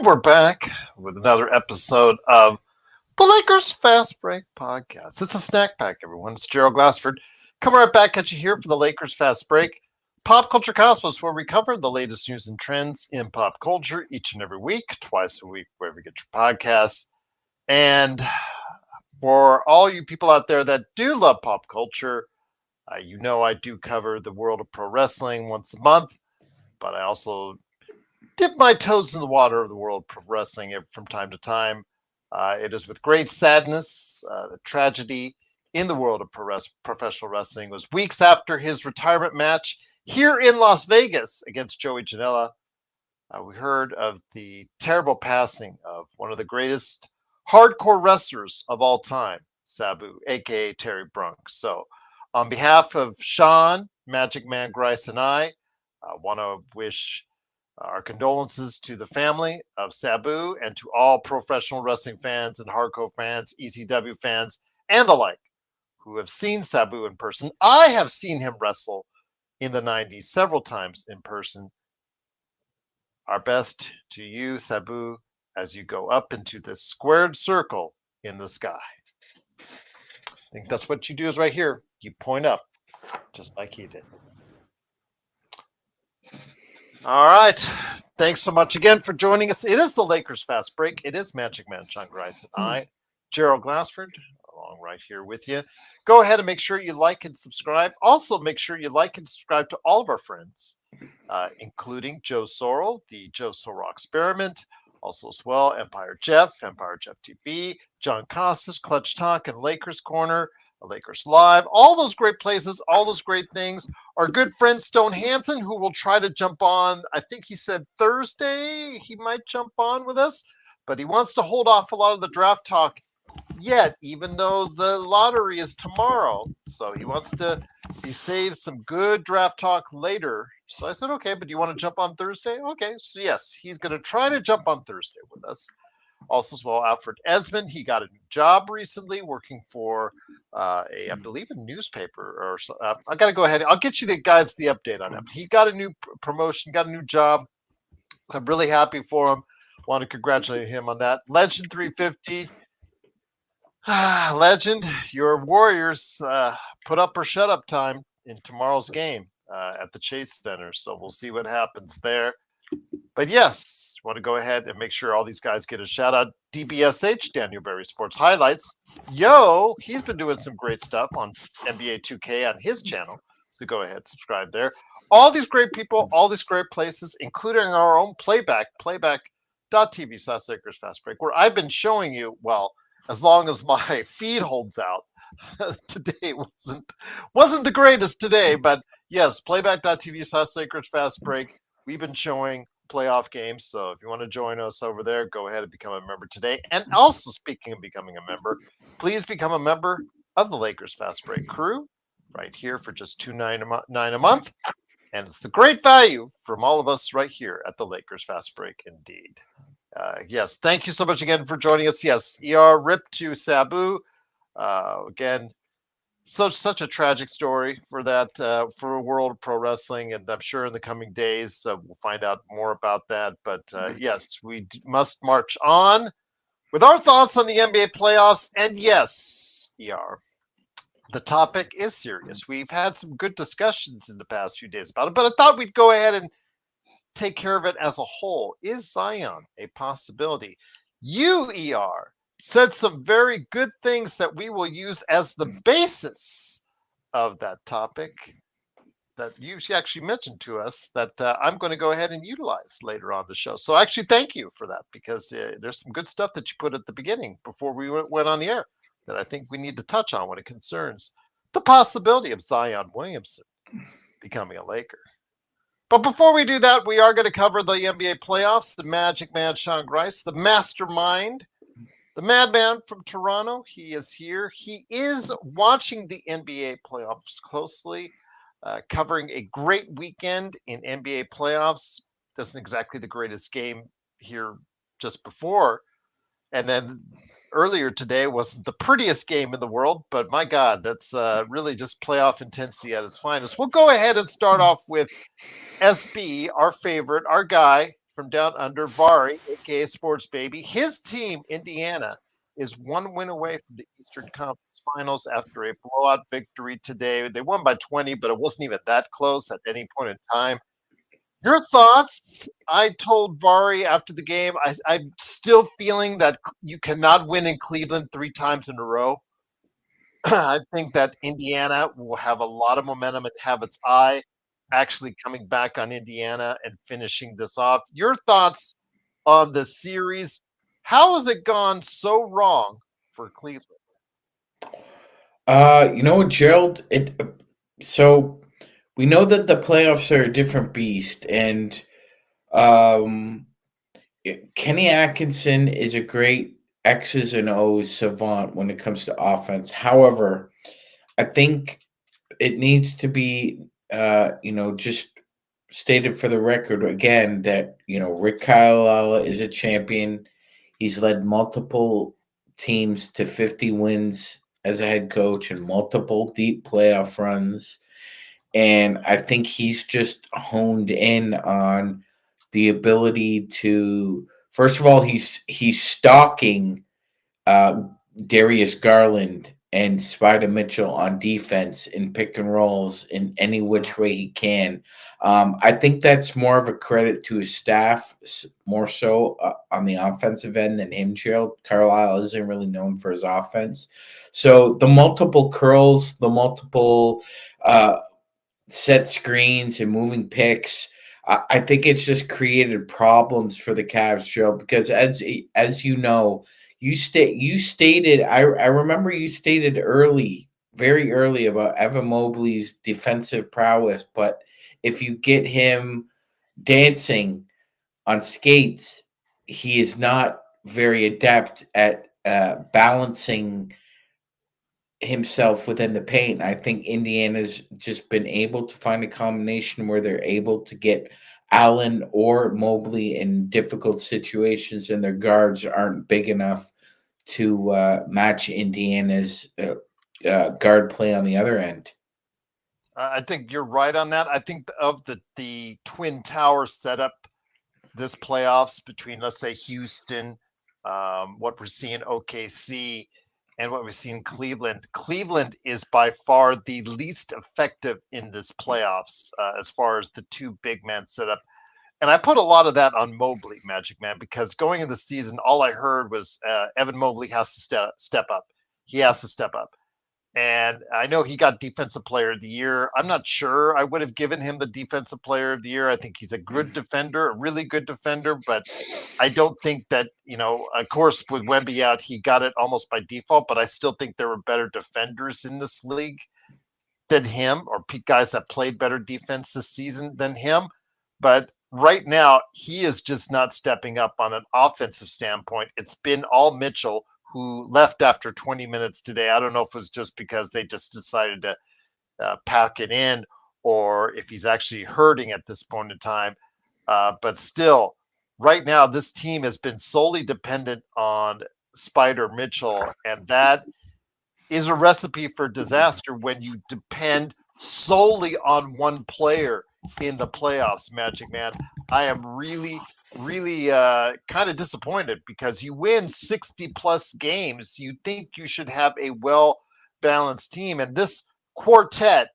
we're back with another episode of the Lakers Fast Break Podcast. It's a snack pack, everyone. It's Gerald Glassford coming right back at you here for the Lakers Fast Break Pop Culture Cosmos, where we cover the latest news and trends in pop culture each and every week, twice a week, wherever you get your podcasts. And for all you people out there that do love pop culture, you know I do cover the world of pro wrestling once a month, but I also dip my toes in the water of the world of pro wrestling from time to time. It is with great sadness, the tragedy in the world of professional wrestling was weeks after his retirement match here in Las Vegas against Joey Janela. We heard of the terrible passing of one of the greatest hardcore wrestlers of all time, Sabu, aka Terry Brunk. So, on behalf of Sean, Magic Man Grice, and I want to wish our condolences to the family of Sabu and to all professional wrestling fans and hardcore fans, ECW fans, and the like who have seen Sabu in person. I have seen him wrestle in the 90s several times in person. Our best to you, Sabu, as you go up into this squared circle in the sky. I think that's what you do is right here. You point up, just like he did. All right. Thanks so much again for joining us. It is the Lakers Fast Break. It is Magic Man Sean Grice and I, Gerald Glassford, along right here with you. Go ahead and make sure you like and subscribe. Also, make sure you like and subscribe to all of our friends, including Joe Sorrell, the Joe Sorrell Experiment, also as well, Empire Jeff TV, John Costas, Clutch Talk, and Lakers Corner, Lakers Live, all those great places, all those great things. Our good friend Stone Hansen, who will try to jump on, I think he said Thursday, he might jump on with us, but he wants to hold off a lot of the draft talk yet, even though the lottery is tomorrow. So he saves some good draft talk later. So I said, okay, but do you want to jump on Thursday? Okay, so yes, he's going to try to jump on Thursday with us. Also, as well, Alfred Esmond, he got a new job recently working for, I believe, a newspaper. Or so. I got to go ahead. I'll get you the update on him. He got a new promotion, got a new job. I'm really happy for him. Want to congratulate him on that. Legend 350. Legend, your Warriors put up or shut up time in tomorrow's game at the Chase Center. So we'll see what happens there. But yes, want to go ahead and make sure all these guys get a shout out. DBSH, Daniel Berry Sports Highlights. Yo, he's been doing some great stuff on NBA 2K on his channel. So go ahead, subscribe there. All these great people, all these great places, including our own playback.tv/Lakers Fast Break, where I've been showing you, well, as long as my feed holds out. Today wasn't the greatest today, but yes, playback.tv/Lakers Fast Break. We've been showing playoff games, so if you want to join us over there, go ahead and become a member today. And also, speaking of becoming a member, please become a member of the Lakers Fast Break crew right here for just $2.99 a month. And it's the great value from all of us right here at the Lakers Fast Break, indeed. Yes, thank you so much again for joining us. Yes, rip to Sabu. Again, such a tragic story for that for a world of pro wrestling, and I'm sure in the coming days we'll find out more about that. But yes, we must march on with our thoughts on the NBA playoffs. And yes, the topic is serious. We've had some good discussions in the past few days about it, but I thought we'd go ahead and take care of it as a whole. Is Zion a possibility? You, said some very good things that we will use as the basis of that topic that you actually mentioned to us that I'm going to go ahead and utilize later on the show. So actually, thank you for that, because there's some good stuff that you put at the beginning before we went on the air that I think we need to touch on when it concerns the possibility of Zion Williamson becoming a Laker. But before we do that, we are going to cover the NBA playoffs, the Magic Man Sean Grice, the mastermind, the madman from Toronto. He is here. He is watching the NBA playoffs closely, covering a great weekend in NBA playoffs. Isn't exactly the greatest game here just before. And then earlier today wasn't the prettiest game in the world, but my God, that's really just playoff intensity at its finest. We'll go ahead and start off with SB, our favorite, our guy from down under, Vari, aka Sports Baby. His team, Indiana, is one win away from the Eastern Conference Finals after a blowout victory today. They won by 20, but it wasn't even that close at any point in time. Your thoughts? I told Vari after the game, I'm still feeling that you cannot win in Cleveland 3 times in a row. I think that Indiana will have a lot of momentum and have its eye actually coming back on Indiana and finishing this off. Your thoughts on the series? How has it gone so wrong for Cleveland? Gerald, so we know that the playoffs are a different beast, and um, Kenny Atkinson is a great X's and O's savant when it comes to offense. However, I think it needs to be, just stated for the record again that Rick Carlisle is a champion. He's led multiple teams to 50 wins as a head coach and multiple deep playoff runs. And I think he's just honed in on the ability to, first of all, he's stalking uh, Darius Garland and Spider Mitchell on defense in pick and rolls in any which way he can. I think that's more of a credit to his staff, more so on the offensive end than him. Gerald Carlisle isn't really known for his offense, so the multiple curls, the multiple set screens and moving picks. I think it's just created problems for the Cavs, Joe. Because as you know, you stated. I remember you stated early, very early, about Evan Mobley's defensive prowess. But if you get him dancing on skates, he is not very adept at balancing himself within the paint. I think Indiana's just been able to find a combination where they're able to get Allen or Mobley in difficult situations, and their guards aren't big enough to match Indiana's guard play on the other end. I think you're right on that. I think of the Twin Towers setup this playoffs between, let's say, Houston, what we're seeing OKC, and what we see in Cleveland. Cleveland is by far the least effective in this playoffs as far as the two big men setup. And I put a lot of that on Mobley, Magic Man, because going in the season, all I heard was Evan Mobley has to step up. He has to step up. And I know he got Defensive Player of the Year. I'm not sure I would have given him the Defensive Player of the Year. I think he's a good defender, a really good defender, but I don't think that, of course, with Wemby out, he got it almost by default, but I still think there were better defenders in this league than him, or guys that played better defense this season than him. But right now, he is just not stepping up on an offensive standpoint. It's been all Mitchell, who left after 20 minutes today. I don't know if it was just because they just decided to pack it in, or if he's actually hurting at this point in time. But still, right now, this team has been solely dependent on Spider Mitchell, and that is a recipe for disaster when you depend solely on one player in the playoffs, Magic Man. I am really kind of disappointed because you win 60 plus games. You think you should have a well balanced team. And this quartet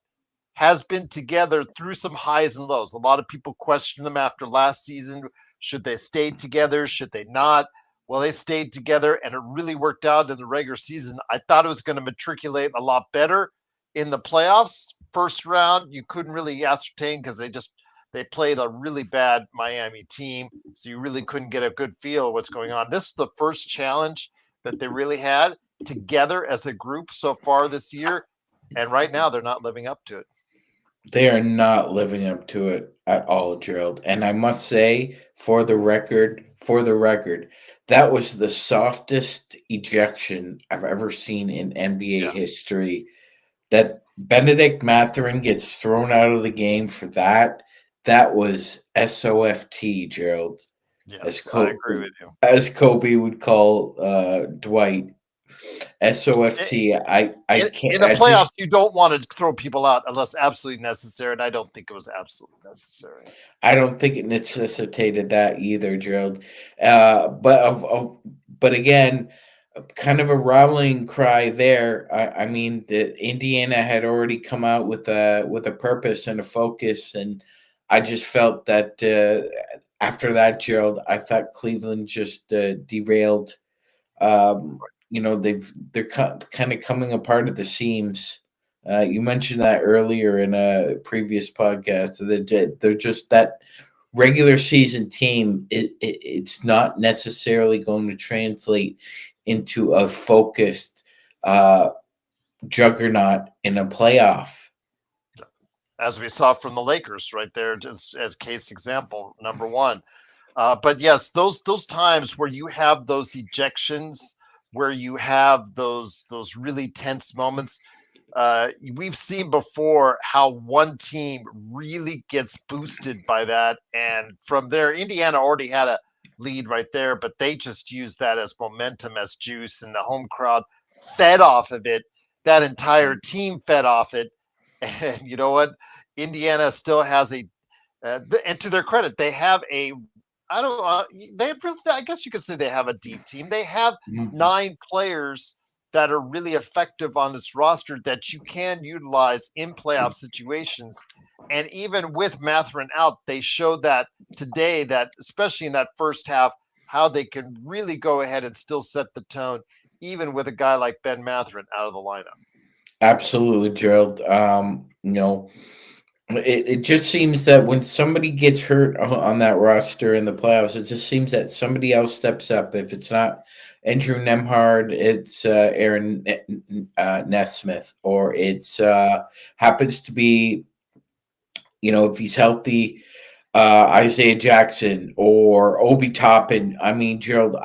has been together through some highs and lows. A lot of people question them after last season. Should they stay together? Should they not? Well, they stayed together and it really worked out in the regular season. I thought it was going to matriculate a lot better in the playoffs. First round, you couldn't really ascertain because they played a really bad Miami team. So you really couldn't get a good feel of what's going on. This is the first challenge that they really had together as a group so far this year. And right now they're not living up to it. They are not living up to it at all, Gerald. And I must say, for the record, that was the softest ejection I've ever seen in NBA Yeah. history. That Benedict Mathurin gets thrown out of the game for that. That was SOFT, Gerald, as Yes, I Kobe, agree with you. as Kobe would call Dwight SOFT. I can't. In the I just playoffs, you don't want to throw people out unless absolutely necessary, and I don't think it was absolutely necessary. I don't think it necessitated that either, Gerald. But again, kind of a rallying cry there. I mean, the Indiana had already come out with a purpose and a focus, and I just felt that after that, Gerald, I thought Cleveland just derailed. They're kind of coming apart at the seams. You mentioned that earlier in a previous podcast. They're just that regular season team. It's not necessarily going to translate into a focused juggernaut in a playoff. As we saw from the Lakers, right there, just as case example number one. But yes, those times where you have those ejections, where you have those really tense moments, we've seen before how one team really gets boosted by that, and from there, Indiana already had a lead right there, but they just used that as momentum, as juice, and the home crowd fed off of it. That entire team fed off it, and you know what? Indiana still has and to their credit, they have a I don't they really, I guess you could say they have a deep team. They have Mhm. 9 players that are really effective on this roster that you can utilize in playoff situations. And even with Matherin out, they showed that today, that especially in that first half, how they can really go ahead and still set the tone, even with a guy like Ben Matherin out of the lineup. Absolutely, Gerald. It just seems that when somebody gets hurt on that roster in the playoffs, it just seems that somebody else steps up. If it's not Andrew Nemhard, it's Aaron Nesmith, or it's happens to be, if he's healthy, Isaiah Jackson or Obi Toppin. I mean, Gerald,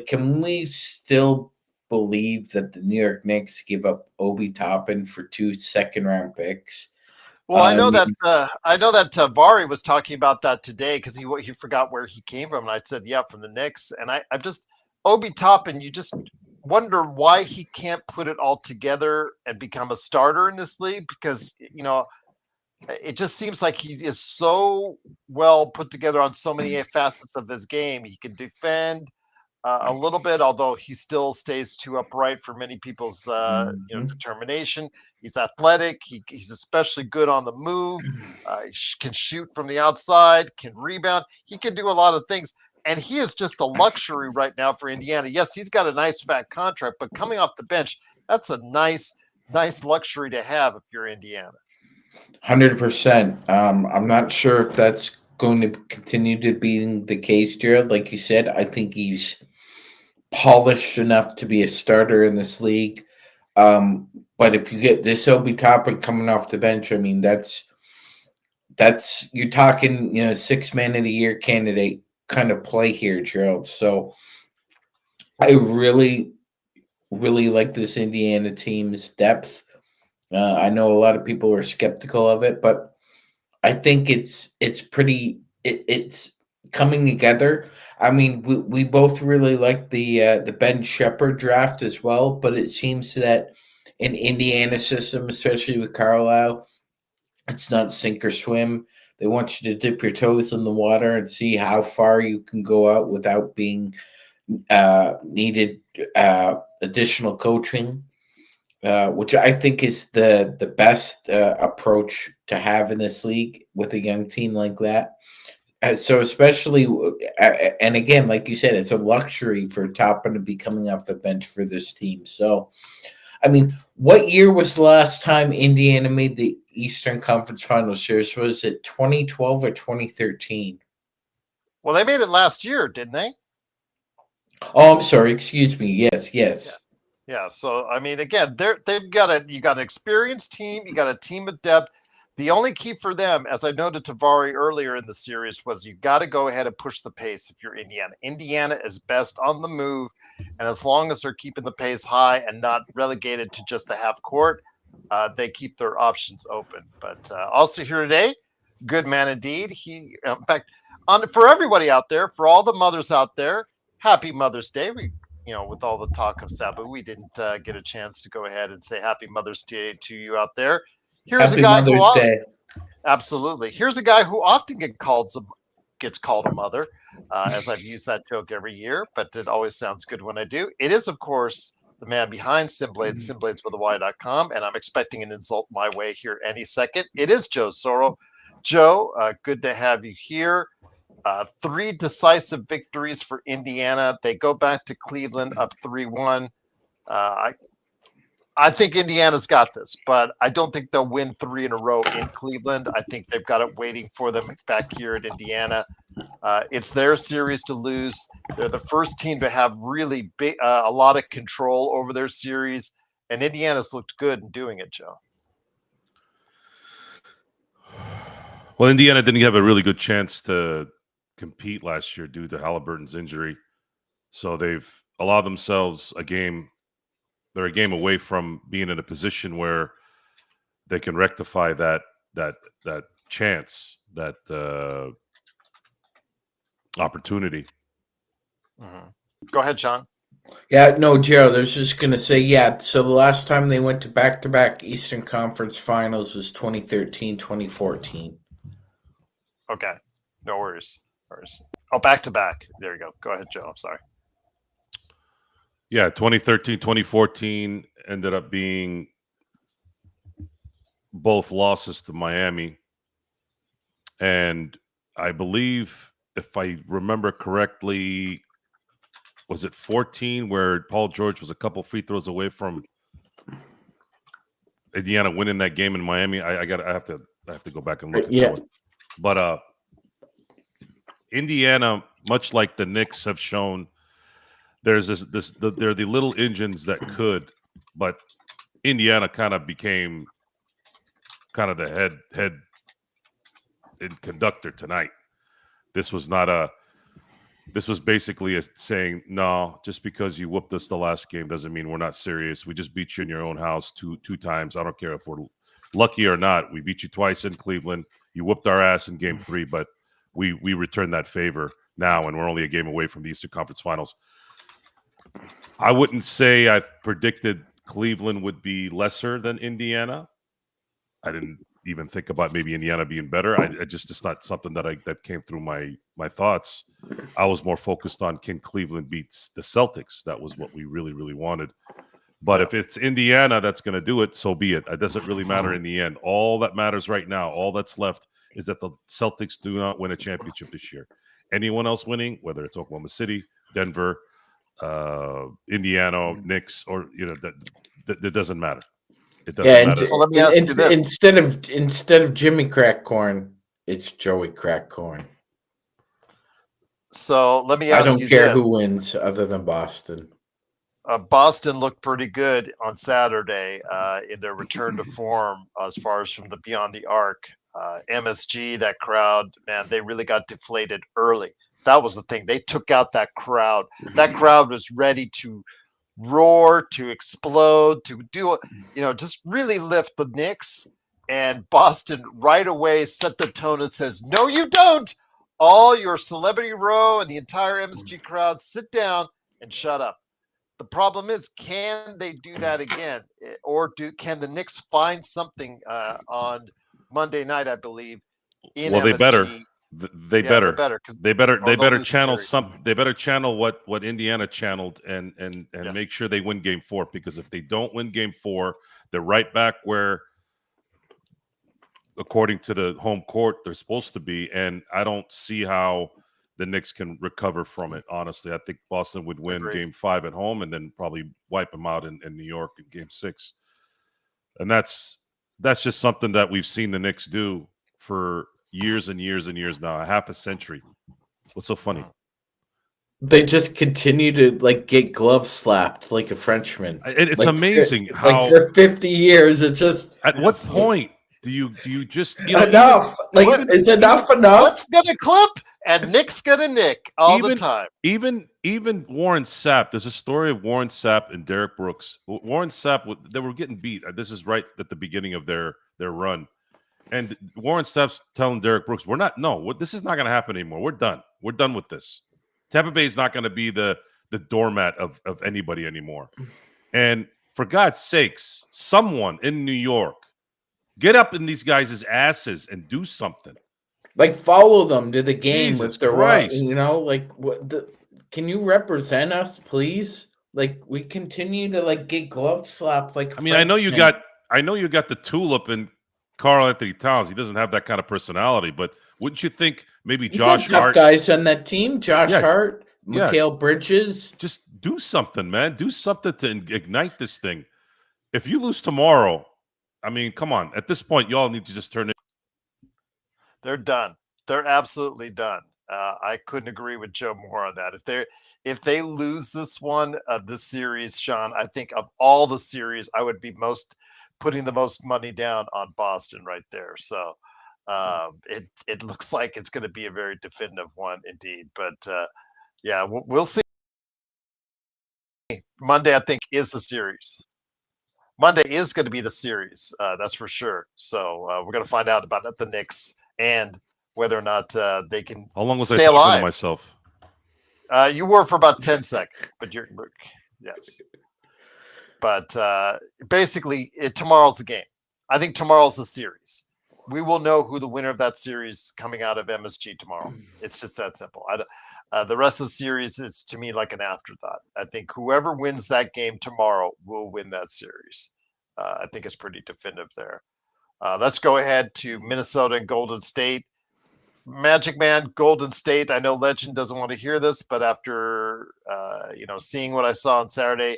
can we still believe that the New York Knicks give up Obi Toppin for 2 second-round picks? Well, I I know that mean, Vari was talking about that today because he forgot where he came from, and I said, "Yeah, from the Knicks." And I just Obi Toppin, you just wonder why he can't put it all together and become a starter in this league because it just seems like he is so well put together on so many facets of his game. He can defend a little bit, although he still stays too upright for many people's mhm. determination. He's athletic. He's especially good on the move. He can shoot from the outside. Can rebound. He can do a lot of things. And he is just a luxury right now for Indiana. Yes, he's got a nice fat contract, but coming off the bench, that's a nice luxury to have if you're Indiana. 100%. I'm not sure if that's going to continue to be the case, Jared. Like you said, I think he's polished enough to be a starter in this league. But if you get this Obi Toppin coming off the bench, I mean that's you're talking, 6 man of the year candidate kind of play here, Gerald. So I really, really like this Indiana team's depth. I know a lot of people are skeptical of it, but I think it's coming together. I mean, we both really like the Ben Shepherd draft as well, but it seems that in Indiana system, especially with Carlisle, it's not sink or swim. They want you to dip your toes in the water and see how far you can go out without being needed additional coaching, which I think is the best approach to have in this league with a young team like that. So especially, and again, like you said, it's a luxury for Toppin to be coming off the bench for this team. So, I mean, what year was the last time Indiana made the Eastern Conference Finals? Years was it 2012 or 2013? Well, they made it last year, didn't they? Oh, I'm sorry. Excuse me. Yes, Yeah. yes. Yeah, so I mean, again, you got an experienced team, you got a team of depth. The only key for them, as I noted to Vari earlier in the series, was you got to go ahead and push the pace if you're Indiana. Indiana is best on the move, and as long as they're keeping the pace high and not relegated to just the half court, they keep their options open. But also here today, good man indeed. In fact, for everybody out there, for all the mothers out there, happy Mother's Day. with all the talk of Sabu, we didn't get a chance to go ahead and say Happy Mother's Day to you out there. Here's Happy a guy Mother's Day. absolutely. Here's a guy who often gets called a mother, as I've used that joke every year, but it always sounds good when I do. It is, of course, the man behind Simblades, SimbladesWithAY.com, and I'm expecting an insult my way here any second. It is Joe Soro. Joe, good to have you here. 3 decisive victories for Indiana. They go back to Cleveland up 3-1. I think Indiana's got this, but I don't think they'll win 3 in a row in Cleveland. I think they've got it waiting for them back here at Indiana. It's their series to lose. They're the first team to have really big, a lot of control over their series, and Indiana's looked good in doing it, Joe. Well, Indiana didn't have a really good chance to compete last year due to Halliburton's injury, so they've allowed themselves a game. They're a game away from being in a position where they can rectify that chance, that opportunity. Mm-hmm. Go ahead, Sean. Yeah, no, Gerald, I was just going to say, so the last time they went to back-to-back Eastern Conference Finals was 2013-2014. Okay, no worries. Oh, back-to-back. There you go. Go ahead, Joe. I'm sorry. Yeah, 2013, 2014 ended up being both losses to Miami. And I believe, if I remember correctly, was it 14 where Paul George was a couple free throws away from Indiana winning that game in Miami? I have to go back and look at that one. But Indiana, much like the Knicks have shown, there's they're the little engines that could, but Indiana kind of became kind of the head and conductor tonight. This was basically saying, no, just because you whooped us the last game doesn't mean we're not serious. We just beat you in your own house two times. I don't care if we're lucky or not. We beat you twice in Cleveland. You whooped our ass in game 3, but we returned that favor now, and we're only a game away from the Eastern Conference Finals. I wouldn't say I predicted Cleveland would be lesser than Indiana. I didn't even think about maybe Indiana being better. It's not something that came through my thoughts. I was more focused on, can Cleveland beat the Celtics? That was what we really, really wanted. But if it's Indiana that's going to do it, so be it. It doesn't really matter in the end. All that matters right now, all that's left, is that the Celtics do not win a championship this year. Anyone else winning, whether it's Oklahoma City, Denver, Indiana, Knicks, or that doesn't matter. It doesn't matter. So let me ask you this. Instead of Jimmy Crackcorn, it's Joey Crackcorn. So let me ask you this. I don't care who wins other than Boston. Boston looked pretty good on Saturday in their return to form as far as from the Beyond the Arc. MSG, that crowd, man, they really got deflated early. That was the thing. They took out that crowd. That crowd was ready to roar, to explode, to do, just really lift the Knicks. And Boston right away set the tone and says, no, you don't. All your Celebrity Row and the entire MSG crowd, sit down and shut up. The problem is, can they do that again? Or can the Knicks find something on Monday night, I believe, in MSG? They better channel something. They better channel what Indiana channeled and yes, make sure they win game 4, because if they don't win game 4, they're right back where, according to the home court, they're supposed to be. And I don't see how the Knicks can recover from it. Honestly, I think Boston would win game 5 at home and then probably wipe them out in New York in game 6. And that's just something that we've seen the Knicks do for years and years and years now, a half a century. What's so funny? They just continue to get gloves slapped like a Frenchman. It's amazing how for 50 years it's just. At what point do you just enough? Is enough enough? Clip's gonna clip and Nick's gonna nick all the time. Even Warren Sapp. There's a story of Warren Sapp and Derek Brooks. Warren Sapp, they were getting beat. This is right at the beginning of their run. And Warren Sapp's telling Derek Brooks, this is not going to happen anymore. We're done. We're done with this. Tampa Bay is not going to be the the doormat of anybody anymore. And for God's sakes, someone in New York, get up in these guys' asses and do something. Like, follow them to the game Jesus with their Christ. like, can you represent us, please? Like, we continue to like get glove slapped like I mean, I know you Frenchmen. got the tulip in Karl Anthony Towns. He doesn't have that kind of personality, but wouldn't you think maybe You got Josh tough Hart? guys on that team. Josh Yeah, Hart, yeah. Mikal Bridges. Just do something, man. Do something to ignite this thing. If you lose tomorrow, I mean, come on. At this point, y'all need to just turn it. They're done. They're absolutely done. I couldn't agree with Joe more on that. If they lose this one, this series, Sean, I think of all the series, I would be putting the most money down on Boston right there. So it looks like it's going to be a very definitive one indeed. But yeah, we'll see. Monday, I think, is the series. Monday is going to be the series. That's for sure. So we're going to find out about the Knicks and whether or not they can How long was stay I talking to alive. myself? You were for about 10 seconds, but yes. But basically, tomorrow's the game. I think tomorrow's the series. We will know who the winner of that series coming out of MSG tomorrow. It's just that simple. The rest of the series is, to me, like an afterthought. I think whoever wins that game tomorrow will win that series. I think it's pretty definitive there. Let's go ahead to Minnesota and Golden State. Magic Man, Golden State. I know Legend doesn't want to hear this, but after seeing what I saw on Saturday,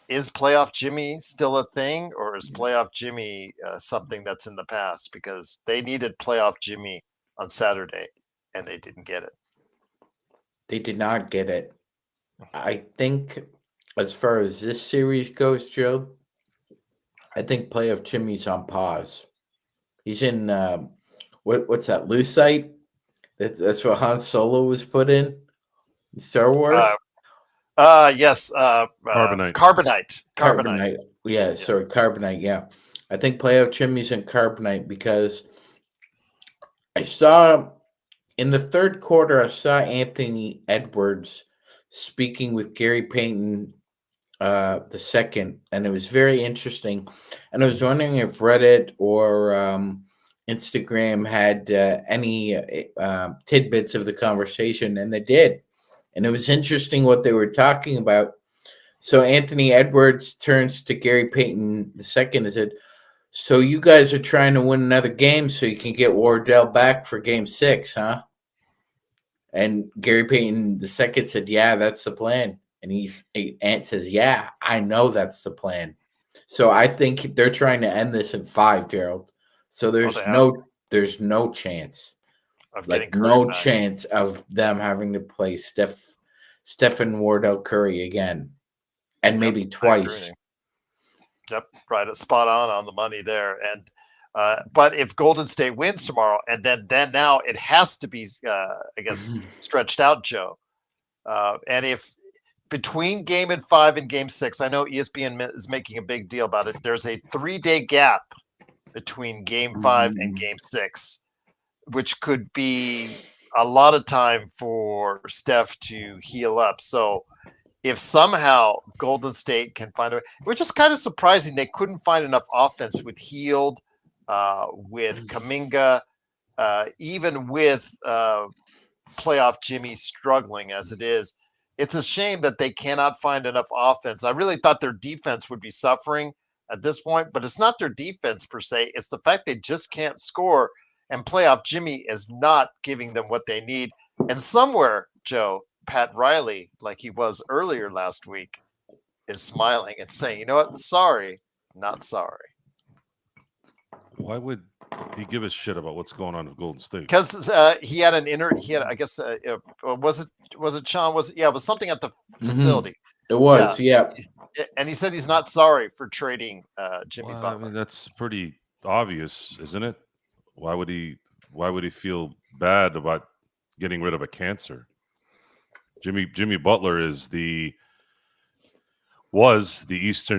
is playoff Jimmy still a thing, or is playoff Jimmy something that's in the past? Because they needed playoff Jimmy on Saturday, and they didn't get it. They did not get it. I think, as far as this series goes, Joe, I think playoff Jimmy's on pause. He's in what's that, Lucite? That's what Han Solo was put in Star Wars. Yes. Carbonite. Carbonite. Yeah, sorry, Carbonite. Yeah, I think playoff Jimmy's in Carbonite because I saw in the third quarter, I saw Anthony Edwards speaking with Gary Payton the second, and it was very interesting. And I was wondering if Reddit or Instagram had any tidbits of the conversation, and they did. And it was interesting what they were talking about. So Anthony Edwards turns to Gary Payton II and said, "So you guys are trying to win another game so you can get Wardell back for Game 6, huh?" And Gary Payton II said, "Yeah, that's the plan." And Ant says, "Yeah, I know that's the plan." So I think they're trying to end this in 5, Gerald. So there's no chance, chance of them having to play Stephen Wardell Curry again, and maybe twice. Yep, right. Spot on the money there. And but if Golden State wins tomorrow, and then now it has to be, I guess, stretched out, Joe. And if between Game 5 and Game 6, I know ESPN is making a big deal about it. There's a 3-day gap between Game 5 and Game 6, which could be a lot of time for Steph to heal up. So if somehow Golden State can find a way, which is kind of surprising, they couldn't find enough offense with Hield, with Kuminga, even with playoff Jimmy struggling as it is. It's a shame that they cannot find enough offense. I really thought their defense would be suffering at this point, but it's not their defense per se. It's the fact they just can't score, and playoff Jimmy is not giving them what they need. And somewhere, Joe, Pat Riley, like he was earlier last week, is smiling and saying, "You know what? Sorry, not sorry." Why would he give a shit about what's going on with Golden State? Because he had I guess, was it Sean? It was something at the facility. It was, yeah. And he said he's not sorry for trading Jimmy Butler. I mean, that's pretty obvious, isn't it? Why would he feel bad about getting rid of a cancer? Jimmy Butler was the East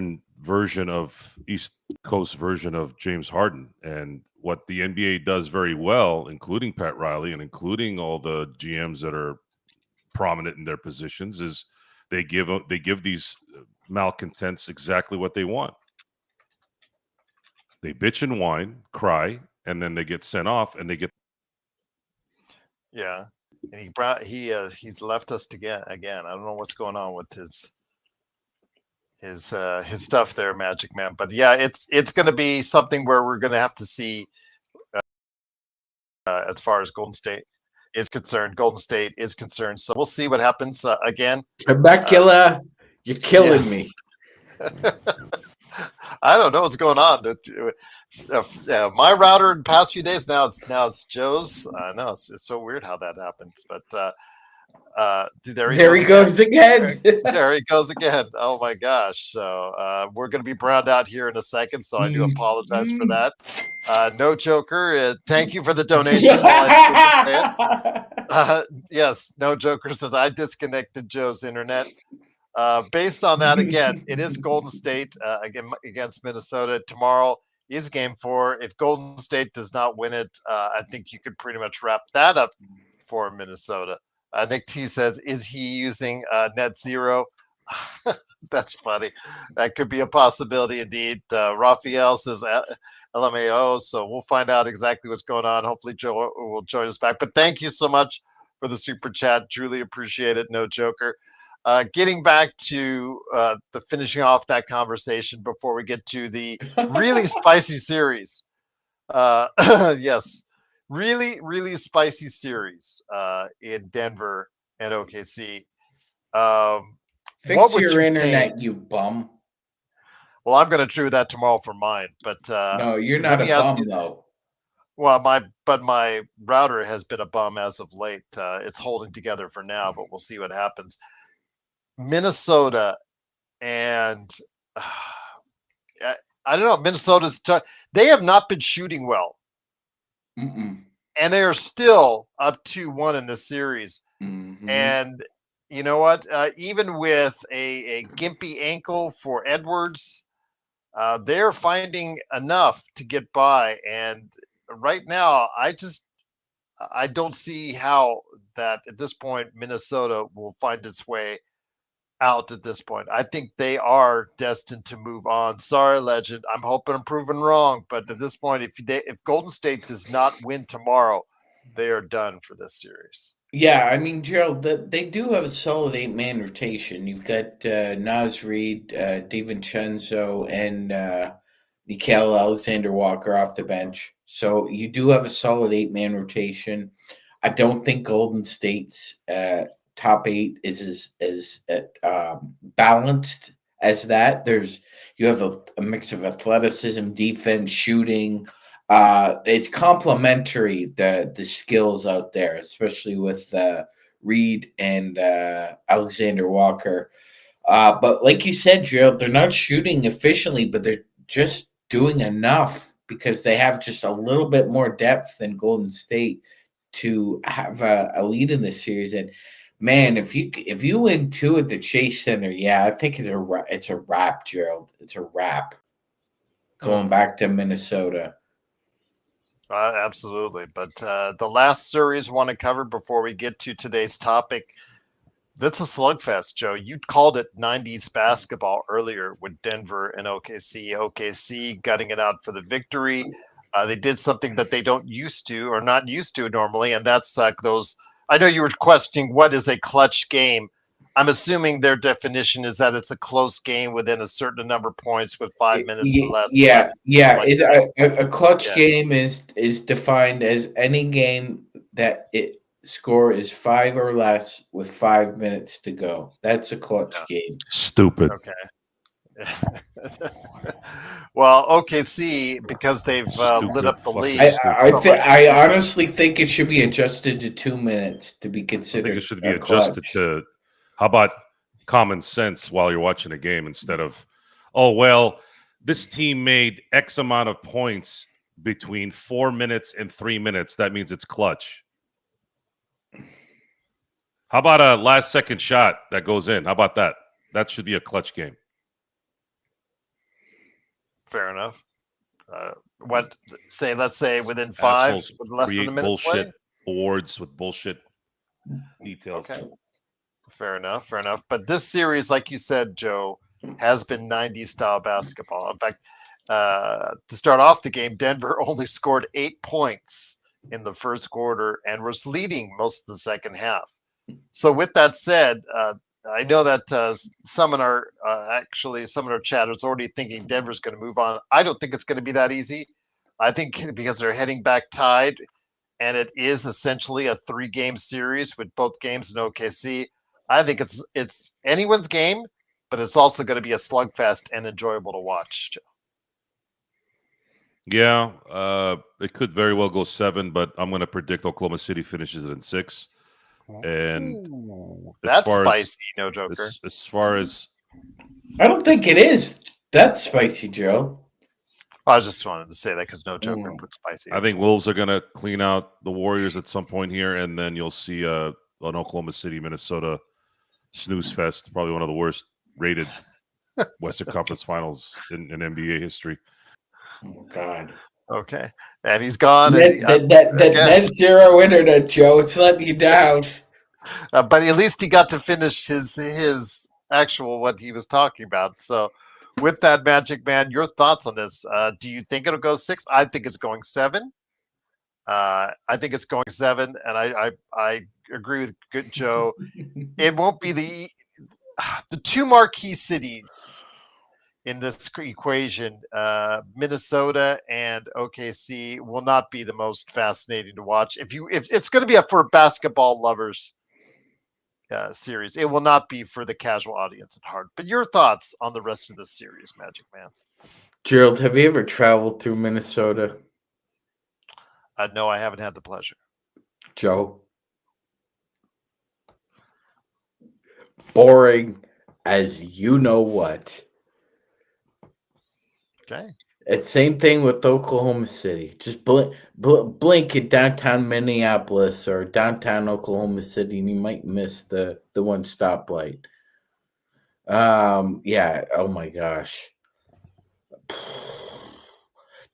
Coast version of James Harden, and what the NBA does very well, including Pat Riley and including all the GMs that are prominent in their positions, is they give these malcontents exactly what they want. They bitch and whine, cry, and then they get sent off, and they get. Yeah, and he's left us again. I don't know what's going on with his stuff there, Magic Man. But yeah, it's going to be something where we're going to have to see as far as Golden State is concerned. So we'll see what happens again. Temecula, you're killing Yes. me. I don't know what's going on. My router in the past few days now it's Joe's. I know it's so weird how that happens, but there he goes again. There he goes again. Oh my gosh! So we're going to be browned out here in a second. So I do apologize for that. No Joker. Thank you for the donation. Yes, No Joker says I disconnected Joe's internet. Based on that, again, it is Golden State against Minnesota. Tomorrow is Game 4. If Golden State does not win it, I think you could pretty much wrap that up for Minnesota. Nick T says, is he using net zero? That's funny. That could be a possibility indeed. Raphael says LMAO, so we'll find out exactly what's going on. Hopefully Joe will join us back. But thank you so much for the super chat. Truly appreciate it. No Joker. Getting back to the finishing off that conversation before we get to the really spicy series. Yes, really spicy series in Denver and OKC. Fix your internet, you bum. Well, I'm going to do that tomorrow for mine. But no, you're not a bum, though. Well, my router has been a bum as of late. It's holding together for now, but we'll see what happens. Minnesota and I don't know. Minnesota's they have not been shooting well, and they are still up 2-1 in this series. And you know what? Even with a gimpy ankle for Edwards, they're finding enough to get by. And right now, I don't see how that at this point Minnesota will find its way out at this point. I think they are destined to move on. Sorry, Legend. I'm hoping I'm proven wrong, but at this point, if Golden State does not win tomorrow, they are done for this series. Yeah, I mean, Gerald, they do have a solid 8-man rotation. You've got Naz Reid, DiVincenzo, and Nickeil Alexander-Walker off the bench. So you do have a solid 8-man rotation. I don't think Golden State's top 8 is as balanced as that. You have a mix of athleticism, defense, shooting. It's complementary, the skills out there, especially with Reed and Alexander Walker. But like you said, Gerald, they're not shooting efficiently, but they're just doing enough because they have just a little bit more depth than Golden State to have a lead in this series. And man, if you win 2 at the Chase Center, yeah, I think it's a wrap, Gerald. It's a wrap. Going back to Minnesota. Absolutely. But the last series I want to cover before we get to today's topic, that's a slugfest, Joe. You called it 90s basketball earlier with Denver and OKC. OKC gutting it out for the victory. They did something that they don't used to or not used to normally, and that's those. I know you were questioning what is a clutch game. I'm assuming their definition is that it's a close game within a certain number of points with 5 minutes or less. Yeah. A clutch game is defined as any game that it score is 5 or less with 5 minutes to go. That's a clutch game. Stupid. Okay. Well, OKC, because they've lit up the league. I honestly think it should be adjusted to 2 minutes to be considered. I think it should be adjusted to. How about common sense while you're watching a game instead of, oh, well, this team made X amount of points between 4 minutes and 3 minutes. That means it's clutch. How about a last second shot that goes in? How about that? That should be a clutch game. Fair enough. Let's say within 5 with less than a minute bullshit play? awards with bullshit details. Okay. Fair enough. Fair enough. But this series, like you said, Joe, has been 90s style basketball. In fact, to start off the game, Denver only scored 8 points in the first quarter and was leading most of the second half. So, with that said, I know that some in our chat is already thinking Denver's going to move on. I don't think it's going to be that easy. I think because they're heading back tied, and it is essentially a 3-game series with both games in OKC. I think it's anyone's game, but it's also going to be a slugfest and enjoyable to watch. Yeah, it could very well go 7, but I'm going to predict Oklahoma City finishes it in 6. And Ooh, as that's far as spicy, no joker. as far as I don't think it is that spicy, Joe. I just wanted to say that because no joker Mm. put spicy. I think Wolves are going to clean out the Warriors at some point here, and then you'll see an Oklahoma City Minnesota snooze fest, probably one of the worst rated Western Conference Finals in NBA history. Oh God. Okay, and he's gone. That zero internet, Joe. It's letting you down. But at least he got to finish his actual what he was talking about. So, with that, Magic Man, your thoughts on this? Do you think it'll go 6? I think it's going 7. I think it's going 7, and I agree with Good Joe. It won't be the two marquee cities in this equation, Minnesota and OKC, will not be the most fascinating to watch. If it's going to be for basketball lovers series, it will not be for the casual audience at heart. But your thoughts on the rest of the series, Magic Man? Gerald, have you ever traveled through Minnesota? No, I haven't had the pleasure. Joe? Boring as you know what. Okay. It's same thing with Oklahoma City. Just blink at downtown Minneapolis or downtown Oklahoma City, and you might miss the one stoplight. Yeah. Oh my gosh,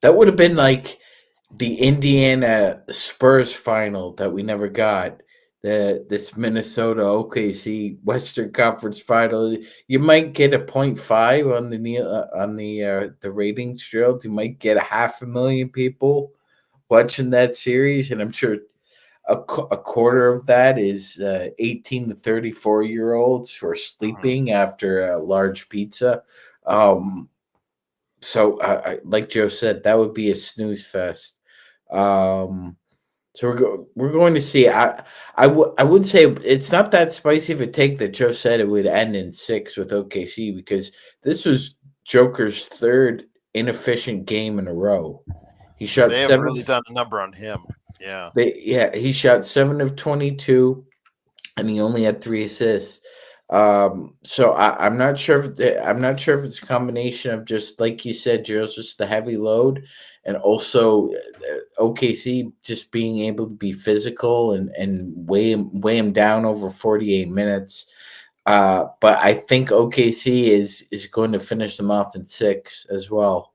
that would have been like the Indiana Spurs final that we never got. This Minnesota OKC Western Conference final. You might get a 0.5 on the ratings, Gerald. You might get 500,000 people watching that series, and I'm sure a quarter of that is 18 to 34-year-olds who are sleeping after a large pizza. So, like Joe said, that would be a snooze fest. So we're going to see. I would say it's not that spicy of a take that Joe said it would end in 6 with OKC, because this was Joker's third inefficient game in a row. He shot They have 7. really done a number on him. Yeah. He shot 7 of 22, and he only had 3 assists. So I'm not sure if it's a combination of, just like you said, Gerald, just the heavy load, and also OKC just being able to be physical and weigh him down over 48 minutes. But I think OKC is going to finish them off in 6 as well.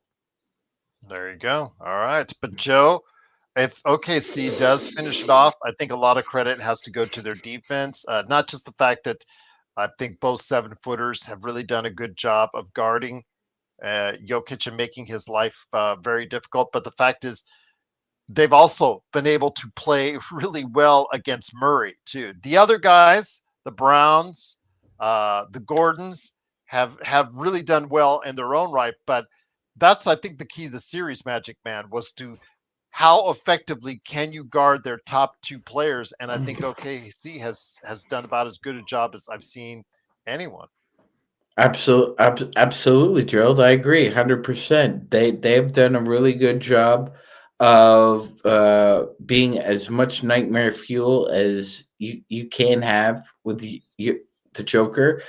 There you go. All right. But Joe, if OKC does finish it off, I think a lot of credit has to go to their defense. Not just the fact that I think both 7-footers have really done a good job of guarding Jokic and making his life very difficult. But the fact is, they've also been able to play really well against Murray, too. The other guys, the Browns, the Gordons, have really done well in their own right. But that's, I think, the key to the series, Magic Man, was to how effectively can you guard their top 2 players? And I think OKC has done about as good a job as I've seen anyone. Absolutely, Gerald. I agree 100%. They've done a really good job of being as much nightmare fuel as you can have with the Joker.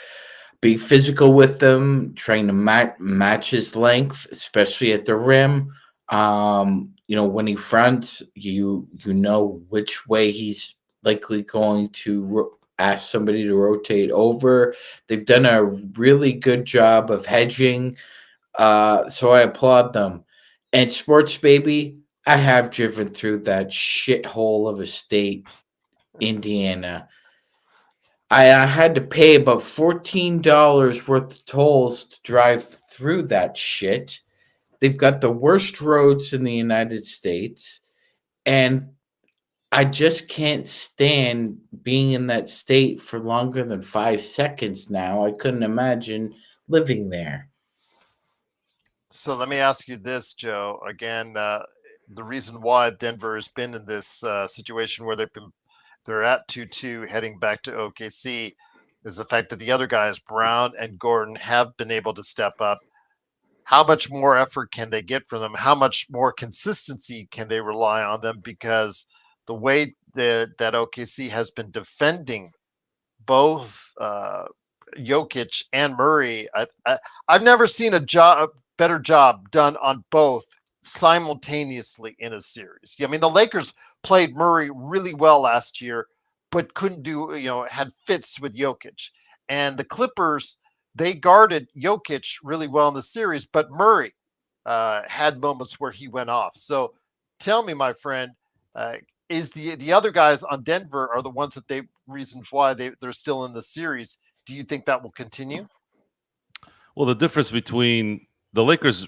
Be physical with them, trying to match his length, especially at the rim. When he fronts, you know which way he's likely going to ask somebody to rotate over. They've done a really good job of hedging, so I applaud them. And sports baby, I have driven through that shithole of a state, Indiana. I had to pay about $14 worth of tolls to drive through that shit. They've got the worst roads in the United States, and I just can't stand being in that state for longer than 5 seconds now. I couldn't imagine living there. So let me ask you this, Joe. Again, the reason why Denver has been in this situation where they're at 2-2 heading back to OKC is the fact that the other guys, Brown and Gordon, have been able to step up. How much more effort can they get from them? How much more consistency can they rely on them? Because the way that OKC has been defending both Jokic and Murray, I've never seen a better job done on both simultaneously in a series. I mean, the Lakers played Murray really well last year, but couldn't had fits with Jokic. And the Clippers, they guarded Jokic really well in the series, but Murray had moments where he went off. So tell me, my friend, is the other guys on Denver are the ones that reasons why they're still in the series. Do you think that will continue? Well, the difference between the Lakers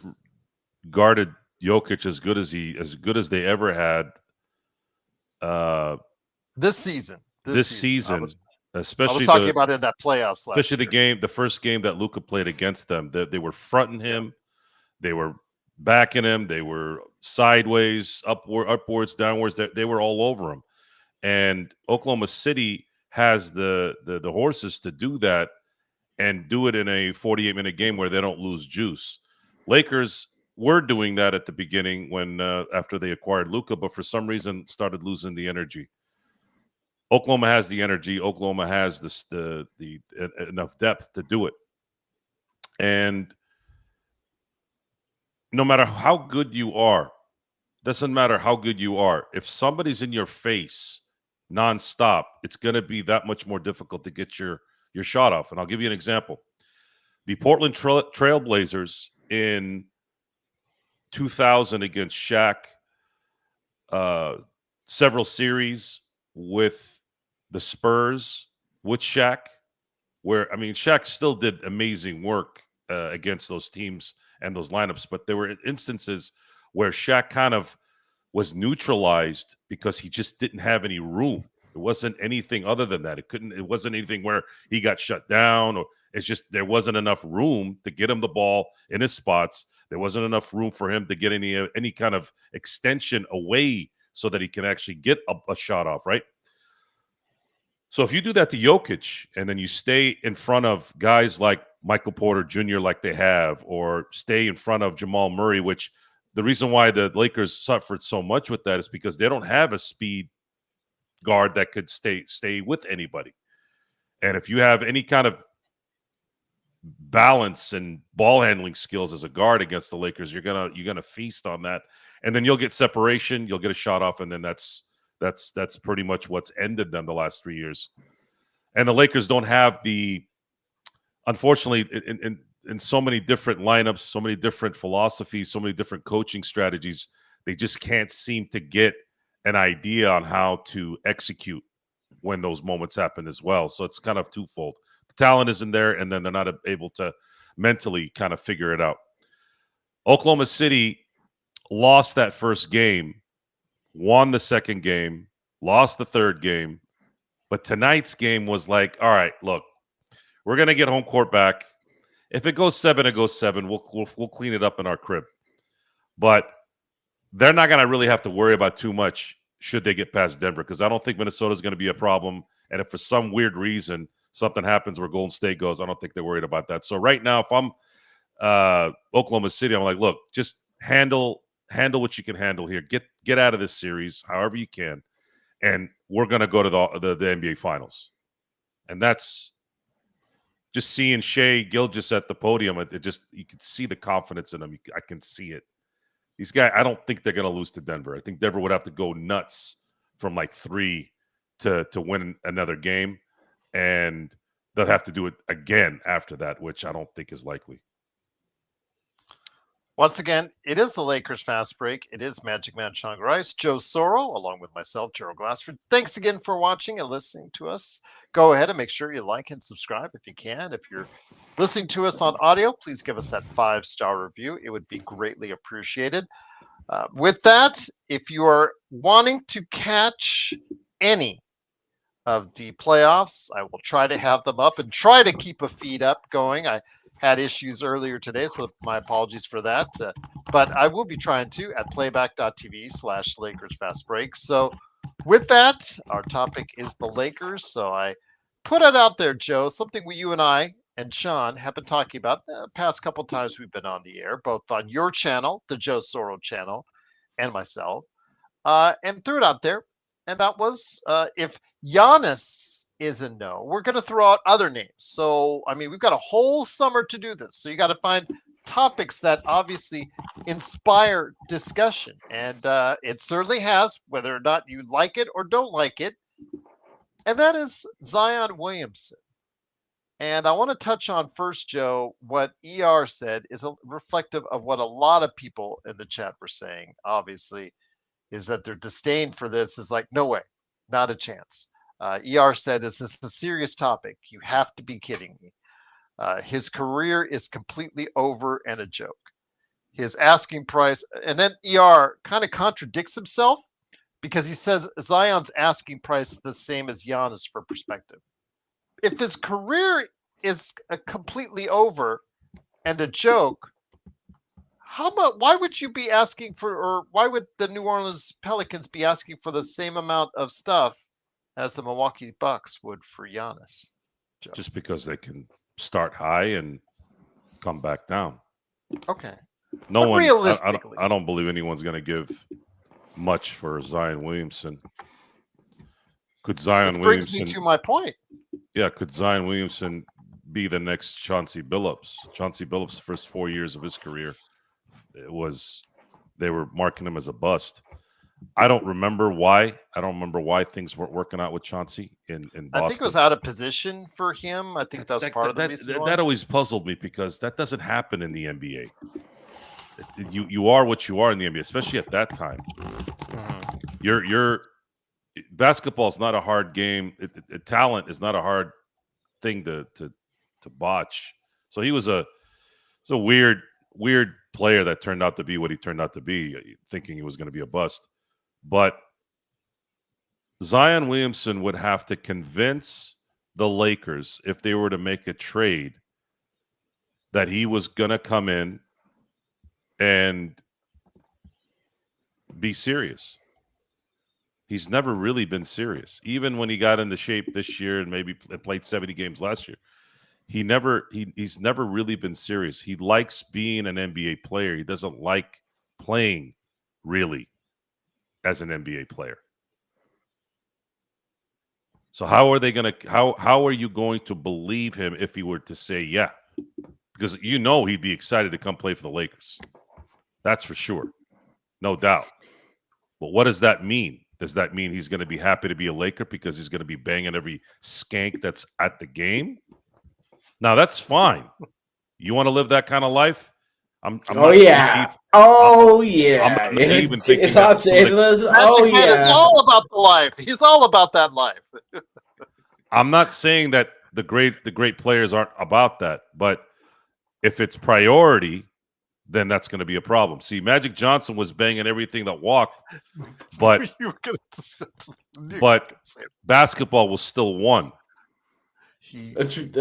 guarded Jokic as good as they ever had this season. Especially I was talking about in that playoffs last especially the first game that Luka played against them. They were fronting him, they were backing him, they were sideways, upwards, downwards. They were all over him. And Oklahoma City has the horses to do that and do it in a 48-minute game where they don't lose juice. Lakers were doing that at the beginning when after they acquired Luka, but for some reason started losing the energy. Oklahoma has the energy. Oklahoma has the enough depth to do it. And no matter how good you are, doesn't matter how good you are, if somebody's in your face nonstop, it's going to be that much more difficult to get your shot off. And I'll give you an example. The Portland Trailblazers in 2000 against Shaq, several series with the Spurs with Shaq, where, I mean, Shaq still did amazing work against those teams and those lineups, but there were instances where Shaq kind of was neutralized because he just didn't have any room. It wasn't anything other than that. It wasn't anything where he got shut down, or it's just there wasn't enough room to get him the ball in his spots. There wasn't enough room for him to get any kind of extension away so that he can actually get a shot off, right? So if you do that to Jokic and then you stay in front of guys like Michael Porter Jr. like they have, or stay in front of Jamal Murray, which the reason why the Lakers suffered so much with that is because they don't have a speed guard that could stay with anybody. And if you have any kind of balance and ball handling skills as a guard against the Lakers, you're gonna feast on that, and then you'll get separation, you'll get a shot off, and then that's pretty much what's ended them the last 3 years. And the Lakers don't have unfortunately, in so many different lineups, so many different philosophies, so many different coaching strategies, they just can't seem to get an idea on how to execute when those moments happen as well. So it's kind of twofold. The talent isn't there, and then they're not able to mentally kind of figure it out. Oklahoma City lost that first game, won the second game, lost the third game. But tonight's game was like, all right, look, we're going to get home court back. If it goes 7, it goes 7. We'll clean it up in our crib. But they're not going to really have to worry about too much should they get past Denver, because I don't think Minnesota is going to be a problem. And if for some weird reason something happens where Golden State goes, I don't think they're worried about that. So right now, if I'm Oklahoma City, I'm like, look, just handle what you can handle here. Get out of this series however you can, and we're going to go to the NBA Finals. And that's just seeing Shai Gilgeous at the podium. You can see the confidence in him. I can see it. These guys, I don't think they're going to lose to Denver. I think Denver would have to go nuts from like 3 to win another game, and they'll have to do it again after that, which I don't think is likely. Once again, it is the Lakers Fast Break. It is Magic Man Sean Grice, Joe Soro, along with myself, Gerald Glassford. Thanks again for watching and listening to us. Go ahead and make sure you like and subscribe if you can. If you're listening to us on audio, please give us that 5-star review. It would be greatly appreciated. With that, if you are wanting to catch any of the playoffs, I will try to have them up and try to keep a feed up going. I had issues earlier today, so my apologies for that. But I will be trying to at playback.tv/Lakers Fast Break. So with that, our topic is the Lakers. So I put it out there, Joe, something you and I and Sean have been talking about the past couple times we've been on the air, both on your channel, the Joe Soro channel, and myself, and threw it out there. And that was if Giannis is a no, we're going to throw out other names. So, I mean, we've got a whole summer to do this. So you got to find topics that obviously inspire discussion. And it certainly has, whether or not you like it or don't like it. And that is Zion Williamson. And I want to touch on first, Joe, what ER said is reflective of what a lot of people in the chat were saying, obviously, is that their disdain for this is like, no way, not a chance. ER said, is this a serious topic? You have to be kidding me. His career is completely over and a joke. His asking price, and then ER kind of contradicts himself because he says Zion's asking price is the same as Giannis for perspective. If his career is completely over and a joke, how about why would you be asking for, or why would the New Orleans Pelicans be asking for the same amount of stuff as the Milwaukee Bucks would for Giannis? Joe? Just because they can start high and come back down. Okay. No But one. realistically, I don't believe anyone's going to give much for Zion Williamson. Could Zion which brings Williamson? me to my point. Yeah, could Zion Williamson be the next Chauncey Billups? Chauncey Billups' first 4 years of his career, they were marking him as a bust. I don't remember why. I don't remember why things weren't working out with Chauncey in Boston. I think it was out of position for him. I think that was part of the reason why. That always puzzled me because that doesn't happen in the NBA. You are what you are in the NBA, especially at that time. Mhm. You're basketball is not a hard game. Talent is not a hard thing to botch. So he was a weird player that turned out to be what he turned out to be, thinking he was going to be a bust. But Zion Williamson would have to convince the Lakers, if they were to make a trade, that he was going to come in and be serious. He's never really been serious. Even when he got into shape this year and maybe played 70 games last year, he's never really been serious. He likes being an NBA player. He doesn't like playing really as an NBA player. So how are you going to believe him if he were to say yeah? Because he'd be excited to come play for the Lakers. That's for sure. No doubt. But what does that mean? Does that mean he's going to be happy to be a Laker because he's going to be banging every skank that's at the game? Now, that's fine. You want to live that kind of life? I'm not yeah. I'm not naive in thinking Los Angeles. Magic Man is all about the life. He's all about that life. I'm not saying that the great players aren't about that, but if it's priority, then that's going to be a problem. See, Magic Johnson was banging everything that walked, but basketball was still won. That's right.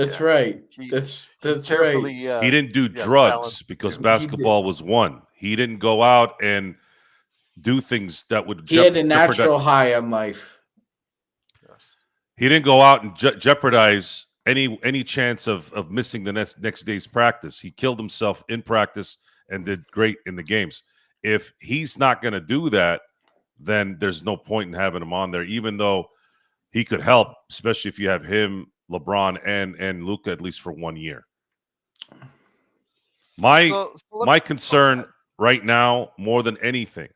That's right. He didn't do drugs because basketball was won. He didn't go out and do things that would. He had a natural high on life. Yes. He didn't go out and jeopardize any chance of missing the next day's practice. He killed himself in practice and did great in the games. If he's not going to do that, then there's no point in having him on there, even though he could help, especially if you have him, LeBron, and Luka at least for 1 year. My concern right now, more than anything,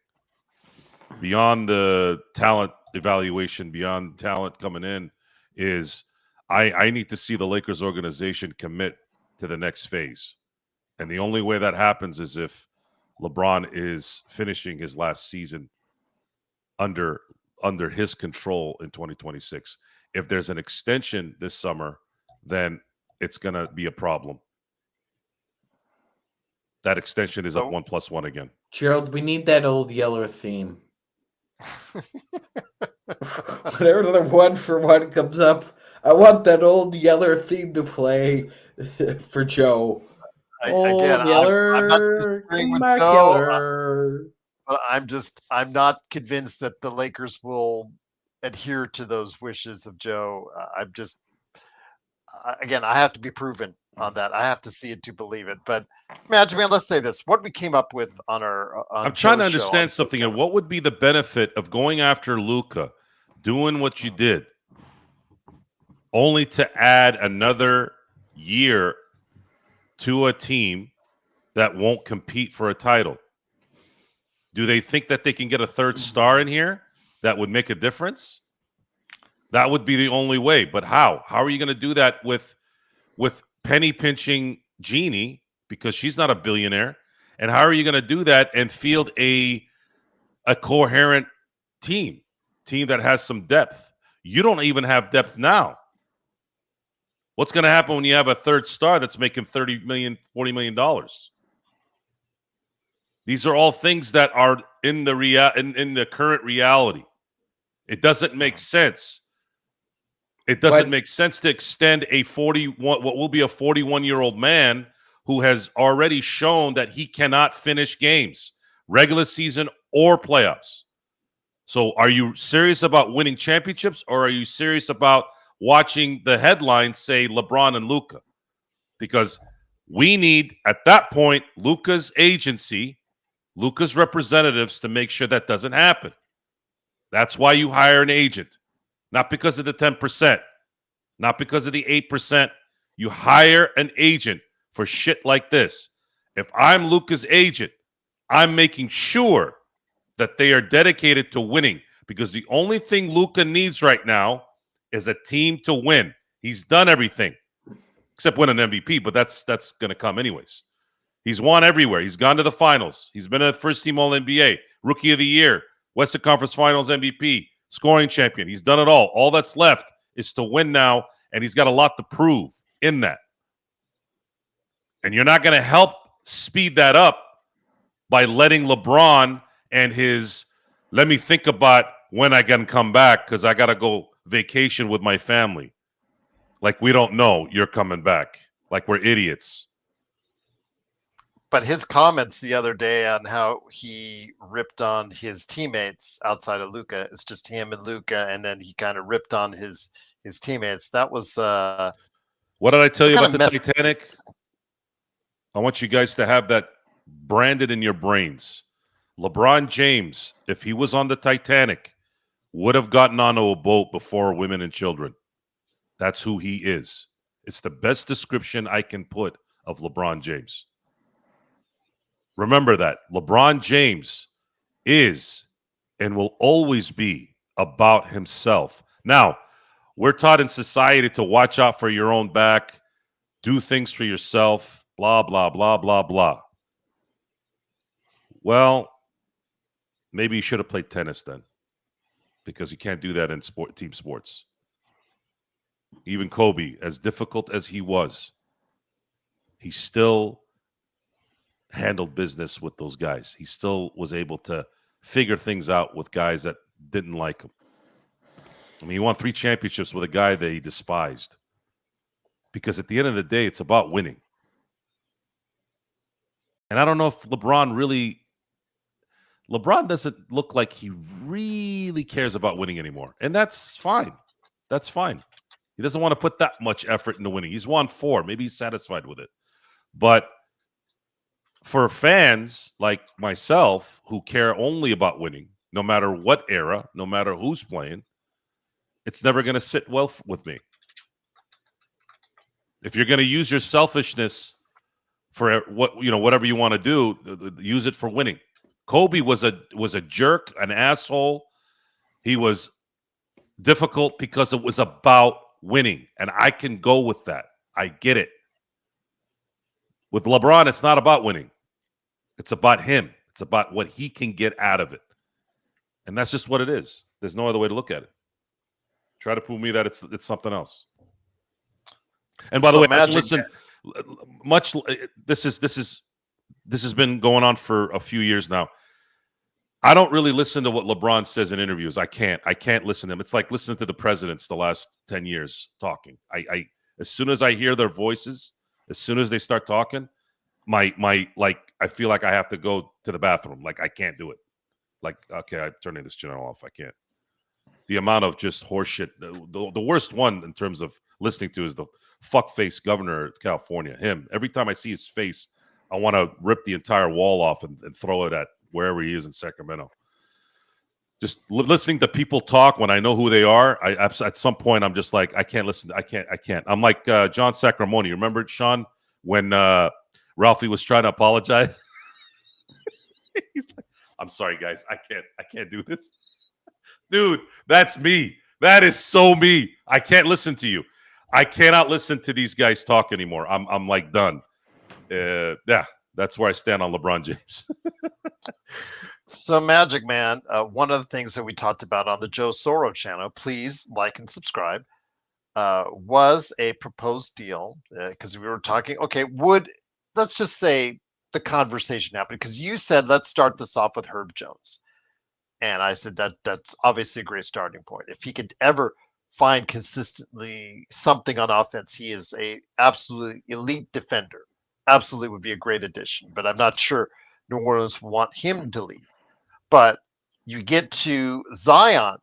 beyond the talent evaluation, beyond talent coming in, is I need to see the Lakers organization commit to the next phase. And the only way that happens is if LeBron is finishing his last season under his control in 2026. If there's an extension this summer, then it's going to be a problem. That extension is at 1+1 again. Gerald, we need that old Yeller theme. Whenever the 1-for-1 comes up, I want that old Yeller theme to play for Joe. I'm not disagreeing with back, Joe, Yeller. but I'm not convinced that the Lakers will adhere to those wishes of Joe. I have to be proven on that. I have to see it to believe it. But man, let's say this: what we came up with on our. I'm trying to understand something. And what would be the benefit of going after Luka, doing what you did, only to add another year to a team that won't compete for a title? Do they think that they can get a third star in here that would make a difference? That would be the only way. But how? How are you going to do that with penny pinching Jeannie, because she's not a billionaire? And how are you going to do that and field a coherent team that has some depth? You don't even have depth now. What's going to happen when you have a third star that's making $30 million, $40 million? These are all things that are in the current reality. It doesn't make sense. It doesn't make sense to extend what will be a 41-year-old man who has already shown that he cannot finish games, regular season or playoffs. So are you serious about winning championships, or are you serious about watching the headlines say LeBron and Luka? Because we need, at that point, Luka's agency, Luka's representatives, to make sure that doesn't happen. That's why you hire an agent. Not because of the 10%, not because of the 8%. You hire an agent for shit like this. If I'm Luka's agent, I'm making sure that they are dedicated to winning, because the only thing Luka needs right now is a team to win. He's done everything except win an MVP, but that's going to come anyways. He's won everywhere. He's gone to the finals. He's been a first-team All-NBA, Rookie of the Year, Western Conference Finals MVP, scoring champion. He's done it all. All that's left is to win now, and he's got a lot to prove in that. And you're not going to help speed that up by letting LeBron and his, let me think about when I can come back because I got to go vacation with my family. Like we don't know you're coming back. Like we're idiots. But his comments the other day on how he ripped on his teammates outside of Luka, it's just him and Luka, and then he kind of ripped on his teammates. That was what did I tell you about the Titanic? I want you guys to have that branded in your brains. LeBron James, if he was on the Titanic, would have gotten onto a boat before women and children. That's who he is. It's the best description I can put of LeBron James. Remember that. LeBron James is and will always be about himself. Now, we're taught in society to watch out for your own back, do things for yourself, blah, blah, blah, blah, blah. Well, maybe you should have played tennis then, because you can't do that in team sports. Even Kobe, as difficult as he was, he still handled business with those guys. He still was able to figure things out with guys that didn't like him. I mean, he won 3 championships with a guy that he despised. Because at the end of the day, it's about winning. And I don't know if LeBron doesn't look like he really cares about winning anymore. And that's fine. That's fine. He doesn't want to put that much effort into winning. He's won 4. Maybe he's satisfied with it. But for fans like myself who care only about winning, no matter what era, no matter who's playing, it's never going to sit well with me. If you're going to use your selfishness for whatever you want to do, use it for winning. Kobe was a jerk, an asshole. He was difficult because it was about winning, and I can go with that. I get it. With LeBron, it's not about winning. It's about him. It's about what he can get out of it. And that's just what it is. There's no other way to look at it. Try to prove me that it's something else. And by the So way, I don't Magic, listen much. This has been going on for a few years now. I don't really listen to what LeBron says in interviews. I can't listen to him. It's like listening to the presidents the last 10 years talking. I as soon as I hear their voices, as soon as they start talking, my like I feel like I have to go to the bathroom. Like I can't do it. Like, okay, I'm turning this channel off. I can't. The amount of just horseshit. The worst one in terms of listening to is the fuckface governor of California. Him. Every time I see his face, I want to rip the entire wall off and throw it at wherever he is in Sacramento. Just listening to people talk when I know who they are, at some point I'm just like, I can't listen. I can't. I'm like John Sacramone. You remember it, Sean, when Ralphie was trying to apologize? He's like, I'm sorry, guys. I can't do this. Dude, that's me. That is so me. I can't listen to you. I cannot listen to these guys talk anymore. I'm like done. Yeah, that's where I stand on LeBron James. So Magic Man, one of the things that we talked about on the Joe Soro channel, please like and subscribe, was a proposed deal because we were talking. Okay, let's just say the conversation happened because you said let's start this off with Herb Jones, and I said that's obviously a great starting point. If he could ever find consistently something on offense, he is a absolutely elite defender. Absolutely would be a great addition, but I'm not sure New Orleans want him to leave. But you get to Zion,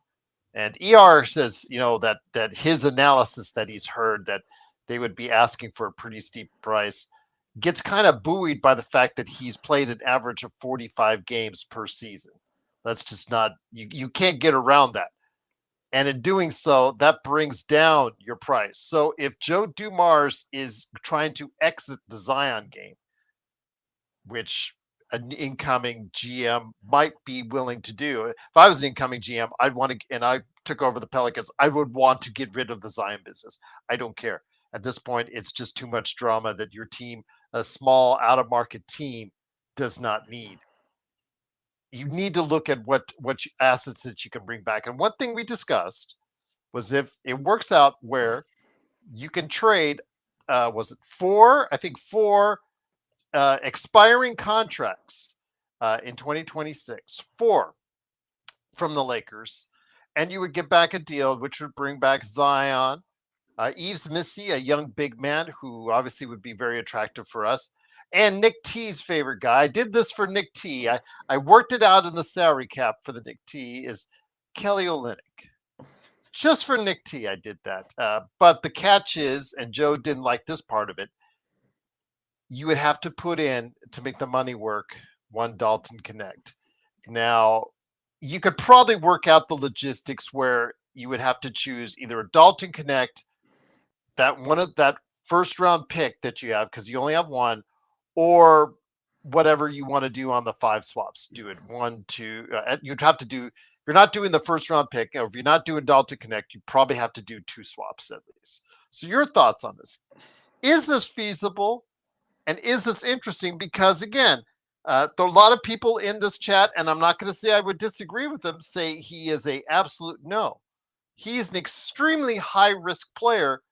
and ER says, that his analysis that he's heard that they would be asking for a pretty steep price gets kind of buoyed by the fact that he's played an average of 45 games per season. That's just not, you can't get around that. And in doing so, that brings down your price. So if Joe Dumars is trying to exit the Zion game, which an incoming GM might be willing to do. If I was an incoming GM, I'd want to, and I took over the Pelicans, I would want to get rid of the Zion business. I don't care. At this point, it's just too much drama that your team, a small out-of-market team, does not need. You need to look at what assets that you can bring back. And one thing we discussed was if it works out where you can trade, was it four expiring contracts in 2026, 4 from the Lakers, and you would get back a deal which would bring back Zion, Yves Missy, a young big man who obviously would be very attractive for us, and Nick T's favorite guy. I did this for Nick T. I worked it out in the salary cap for the Nick T is Kelly Olynyk. Just for Nick T, I did that. But the catch is, and Joe didn't like this part of it, you would have to put in to make the money work one Dalton Connect. Now, you could probably work out the logistics where you would have to choose either a Dalton Connect, that first round pick that you have because you only have one, or whatever you want to do on the 5 swaps. Do it 1, 2. You'd have to do. If you're not doing the first round pick, or if you're not doing Dalton Connect, you probably have to do 2 swaps at least. So your thoughts on this? Is this feasible? And is this interesting? Because again, there are a lot of people in this chat, and I'm not going to say I would disagree with them, say he is a absolute no. He's an extremely high risk player,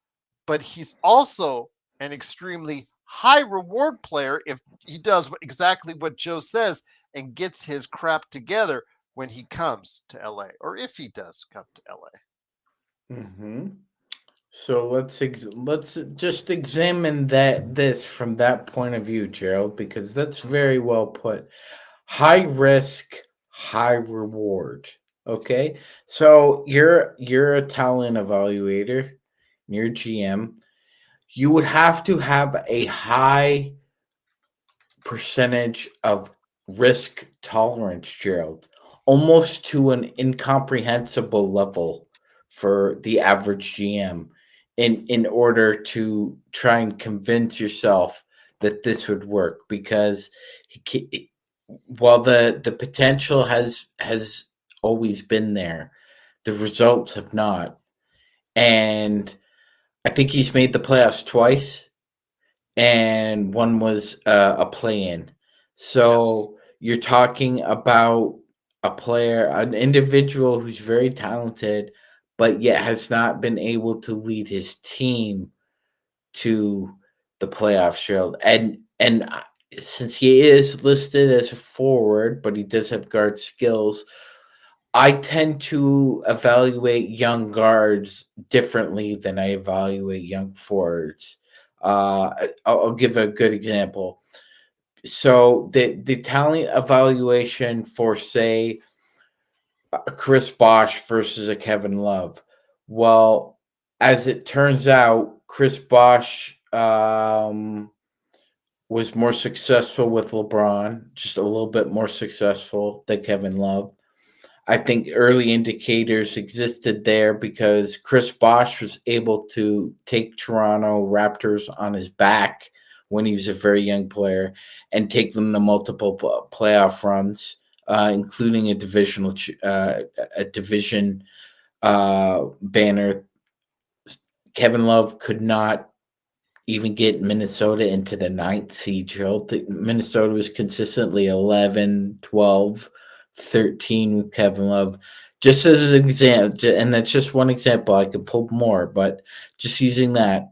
but he's also an extremely high reward player if he does exactly what Joe says and gets his crap together when he comes to LA, or if he does come to LA. Mm-hmm. So let's just examine this from that point of view, Gerald, because that's very well put. High risk, high reward. Okay, so you're a talent evaluator, you're GM. You would have to have a high percentage of risk tolerance, Gerald, almost to an incomprehensible level for the average GM in order to try and convince yourself that this would work, because while the potential has always been there, the results have not. And I think he's made the playoffs twice, and one was a play-in. So you're talking about a player, an individual who's very talented, but yet has not been able to lead his team to the playoffs, Gerald. And since he is listed as a forward, but he does have guard skills, I tend to evaluate young guards differently than I evaluate young forwards. I'll give a good example. So the talent evaluation for, say, Chris Bosh versus a Kevin Love. Well, as it turns out, Chris Bosh was more successful with LeBron, just a little bit more successful than Kevin Love. I think early indicators existed there because Chris Bosh was able to take Toronto Raptors on his back when he was a very young player and take them to multiple playoff runs, including a division banner. Kevin Love could not even get Minnesota into the ninth seed. Minnesota was consistently 11, 12, 13 with Kevin Love. Just as an example, and that's just one example. I could pull more, but just using that,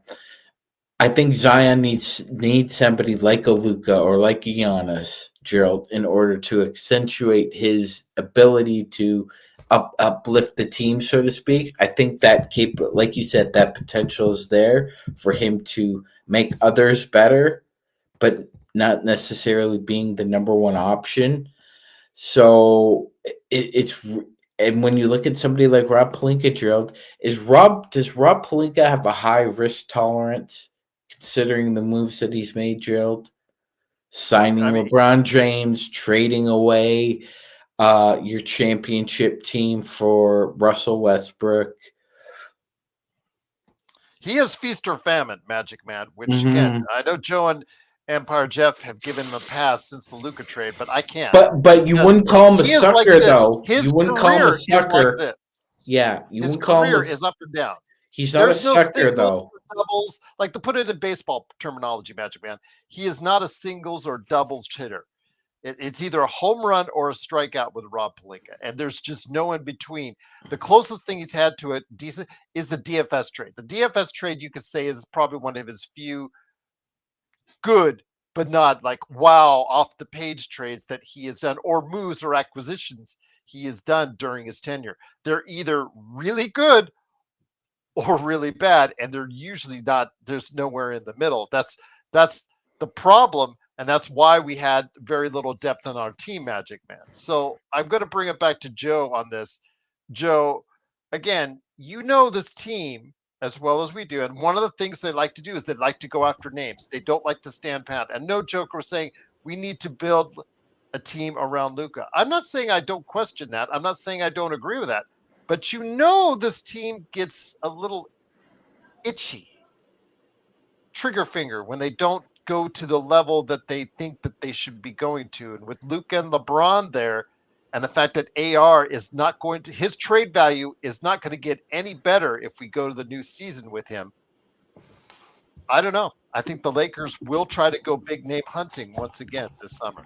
I think Zion needs somebody like a Luka or like a Giannis, Gerald, in order to accentuate his ability to uplift the team, so to speak. I think that like you said, that potential is there for him to make others better, but not necessarily being the number one option. So it's and when you look at somebody like Rob Pelinka, Gerald, does Rob Pelinka have a high risk tolerance considering the moves that he's made, Gerald? Signing I mean, LeBron James, trading away your championship team for Russell Westbrook. he is feast or famine, Magic Man. Which again, Mm-hmm. I know Joe and Empire Jeff have given him a pass since the Luka trade, but I can't. But you Because wouldn't call him a he is like sucker, this. though. His You wouldn't call him a career is like sucker. this. Yeah, you His wouldn't call him a. career is up and down. He's not a There's no sucker, singles though. or doubles. Like to put it in baseball terminology, Magic Man, he is not a singles or doubles hitter. It's either a home run or a strikeout with Rob Pelinka, and there's just no in between. The closest thing he's had to it decent is the DFS trade. The DFS trade, you could say, is probably one of his few good, but not like wow, off the page trades that he has done, or moves or acquisitions he has done during his tenure. They're either really good or really bad, and they're usually not. There's nowhere in the middle. That's the problem, and that's why we had very little depth on our team, Magic Man. So I'm going to bring it back to Joe on this. Joe, again, you know this team as well as we do, and one of the things they like to do is they like to go after names. They don't like to stand pat. And no joke, we're saying we need to build a team around Luka. I'm not saying I don't question that. I'm not saying I don't agree with that. But you know this team gets a little itchy, trigger finger, when they don't go to the level that they think that they should be going to. And with Luka and LeBron there, and the fact that AR is not going to, his trade value is not going to get any better if we go to the new season with him. I don't know. I think the Lakers will try to go big name hunting once again this summer.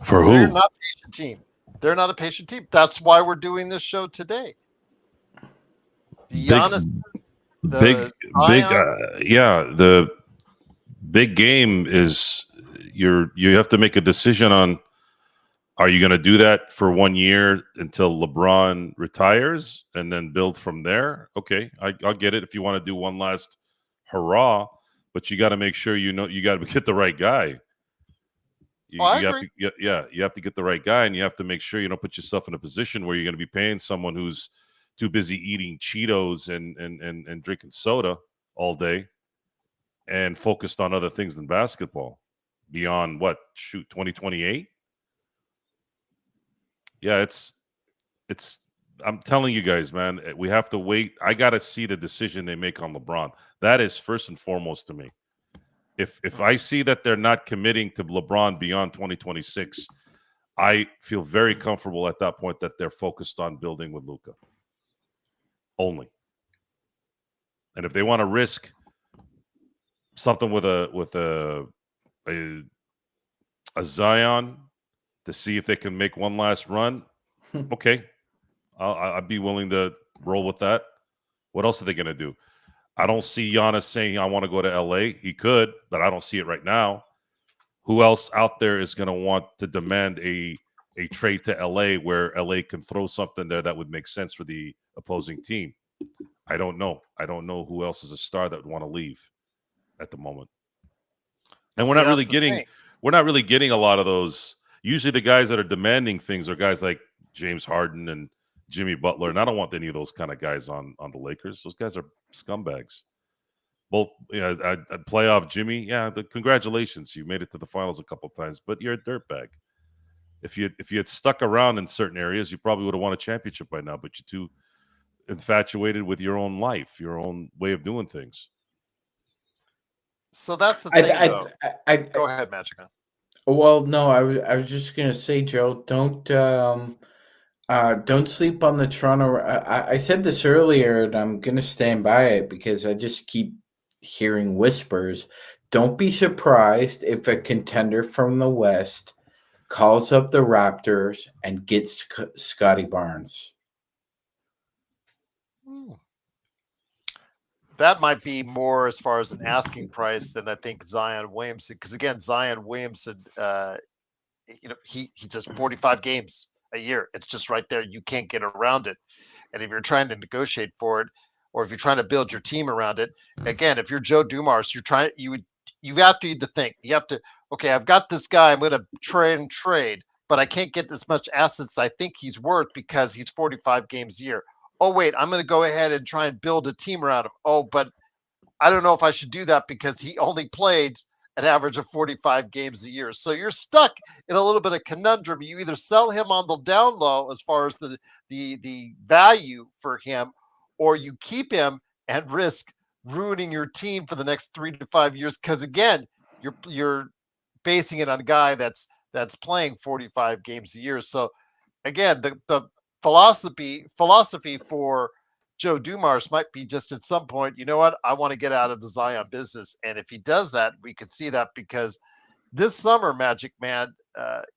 For They're who? not a patient team. They're not a patient team. That's why we're doing this show today. The Big, Giannis, big, the big. Zion, Yeah, the big game is you have to make a decision on, are you going to do that for 1 year until LeBron retires and then build from there? Okay, I'll get it if you want to do one last hurrah, but you got to make sure you got to get the right guy. I You have agree. to, yeah, you have to get the right guy, and you have to make sure you don't put yourself in a position where you're going to be paying someone who's too busy eating Cheetos and drinking soda all day and focused on other things than basketball beyond 2028. Yeah, it's I'm telling you guys, man, we have to wait. I got to see the decision they make on LeBron. That is first and foremost to me. If I see that they're not committing to LeBron beyond 2026, I feel very comfortable at that point that they're focused on building with Luka only. And if they want to risk something with a a Zion to see if they can make one last run. Okay, I'd be willing to roll with that. What else are they going to do? I don't see Giannis saying, I want to go to LA. He could, but I don't see it right now. Who else out there is going to want to demand a trade to LA where LA can throw something there that would make sense for the opposing team? I don't know. I don't know who else is a star that would want to leave at the moment. And Well, see, that's the thing. we're not really getting a lot of those. Usually the guys that are demanding things are guys like James Harden and Jimmy Butler, and I don't want any of those kind of guys on the Lakers. Those guys are scumbags. Both, playoff Jimmy, congratulations, you made it to the finals a couple times, but you're a dirtbag. If you had stuck around in certain areas, you probably would have won a championship by now. But you're too infatuated with your own life, your own way of doing things. So that's the thing, though. Go ahead, Magic Man. Well, no, I was just gonna say, Joe, don't sleep on the Toronto. I said this earlier, and I'm gonna stand by it because I just keep hearing whispers. Don't be surprised if a contender from the West calls up the Raptors and gets Scotty Barnes. That might be more as far as an asking price than I think Zion Williamson, because again, Zion Williamson, he does 45 games a year. It's just right there. You can't get around it. And if you're trying to negotiate for it, or if you're trying to build your team around it, again, if you're Joe Dumars, you have to either think, you have to, okay, I've got this guy, I'm going to trade, but I can't get as much assets I think he's worth because he's 45 games a year. Oh, wait, I'm going to go ahead and try and build a team around him. Oh, but I don't know if I should do that because he only played an average of 45 games a year. So you're stuck in a little bit of conundrum. You either sell him on the down low as far as the value for him, or you keep him and risk ruining your team for the next 3 to 5 years. Because again, you're basing it on a guy that's playing 45 games a year. So again, the philosophy for Joe Dumars might be just at some point, you know what? I want to get out of the Zion business. And if he does that, we could see that, because this summer, Magic Man,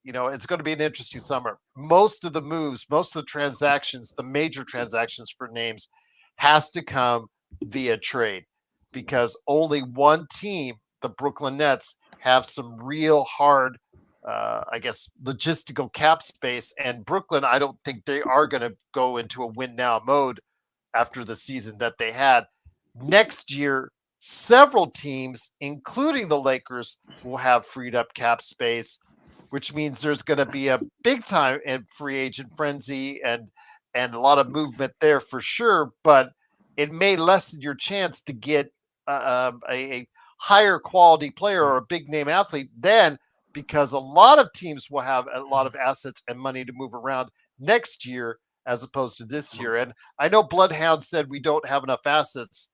it's going to be an interesting summer. Most of the moves, most of the transactions, the major transactions for names has to come via trade, because only one team, the Brooklyn Nets, have some real hard logistical cap space. And Brooklyn, I don't think they are going to go into a win now mode after the season that they had. Next year, several teams, including the Lakers, will have freed up cap space, which means there's going to be a big time in free agent frenzy and a lot of movement there for sure. But it may lessen your chance to get a higher quality player or a big name athlete then, because a lot of teams will have a lot of assets and money to move around next year as opposed to this year. And I know Bloodhound said we don't have enough assets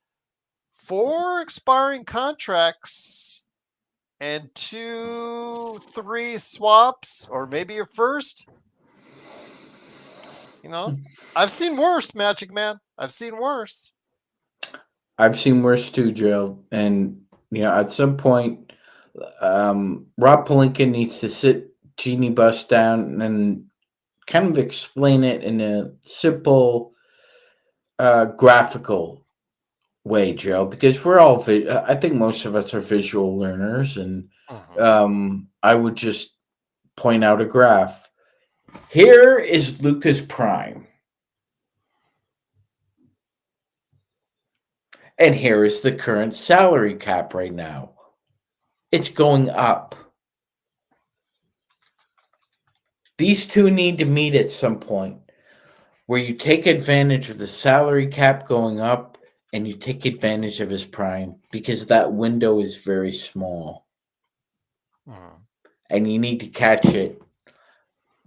for expiring contracts and 2-3 swaps, or maybe a first. I've seen worse, Magic Man. I've seen worse. I've seen worse too, Joe. And at some point, Rob Pelinka needs to sit Jeannie Buss down and kind of explain it in a simple, graphical way, Joe, because we're all, I think most of us are visual learners, and I would just point out a graph. Here is Luka's prime. And here is the current salary cap right now. It's going up. These two need to meet at some point where you take advantage of the salary cap going up and you take advantage of his prime, because that window is very small. And you need to catch it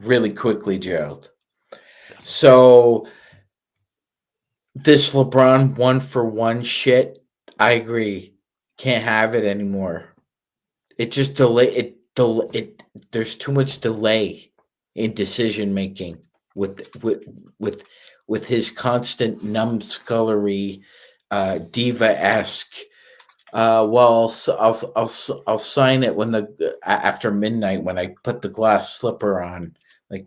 really quickly, Gerald. Yes. So this LeBron 1-for-1 shit, I agree. Can't have it anymore. It just there's too much delay in decision making with his constant numbskullery, diva-esque Well, I'll sign it when after midnight when I put the glass slipper on. Like,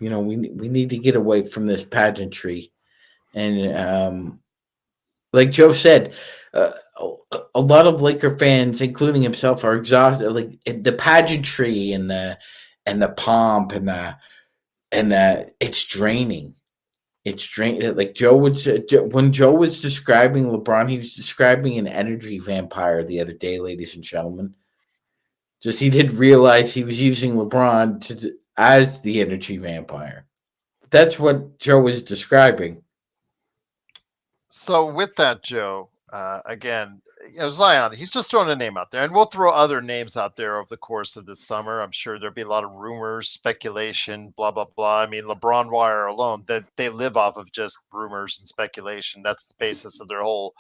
we need to get away from this pageantry, and like Joe said, a lot of Laker fans, including himself, are exhausted. Like the pageantry and the pomp and it's draining. It's draining. Like when Joe was describing LeBron, he was describing an energy vampire the other day, ladies and gentlemen. Just he didn't realize he was using LeBron as the energy vampire. That's what Joe was describing. So with that, Joe, again, Zion, he's just throwing a name out there, and we'll throw other names out there over the course of this summer. I'm sure there'll be a lot of rumors, speculation, blah blah blah. I mean, LeBron Wire alone, that they live off of just rumors and speculation. That's the basis of their whole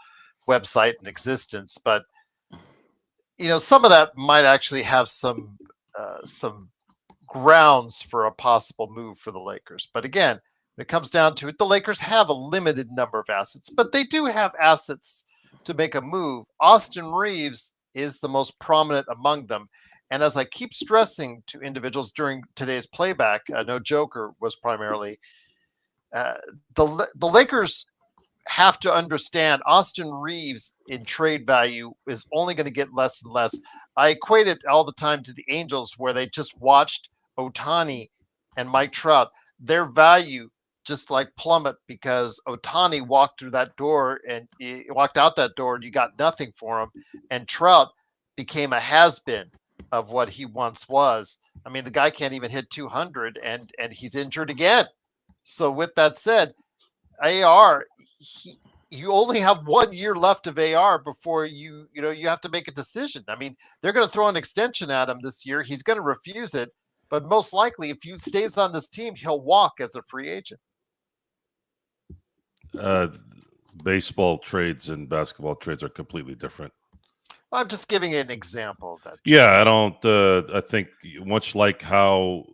website and existence. But some of that might actually have some grounds for a possible move for the Lakers. But again, when it comes down to it, the Lakers have a limited number of assets, but they do have assets to make a move. Austin Reeves is the most prominent among them. And as I keep stressing to individuals during today's playback, no Joker was primarily, the Lakers have to understand Austin Reeves in trade value is only going to get less and less. I equate it all the time to the Angels, where they just watched Ohtani and Mike Trout. Their value just like plummet because Ohtani walked through that door and he walked out that door and you got nothing for him. And Trout became a has-been of what he once was. I mean, the guy can't even hit 200 and he's injured again. So with that said, AR, you only have 1 year left of AR before you have to make a decision. I mean, they're going to throw an extension at him this year. He's going to refuse it. But most likely, if he stays on this team, he'll walk as a free agent. Baseball trades and basketball trades are completely different. I'm just giving an example of that. Yeah, I don't. I think much like how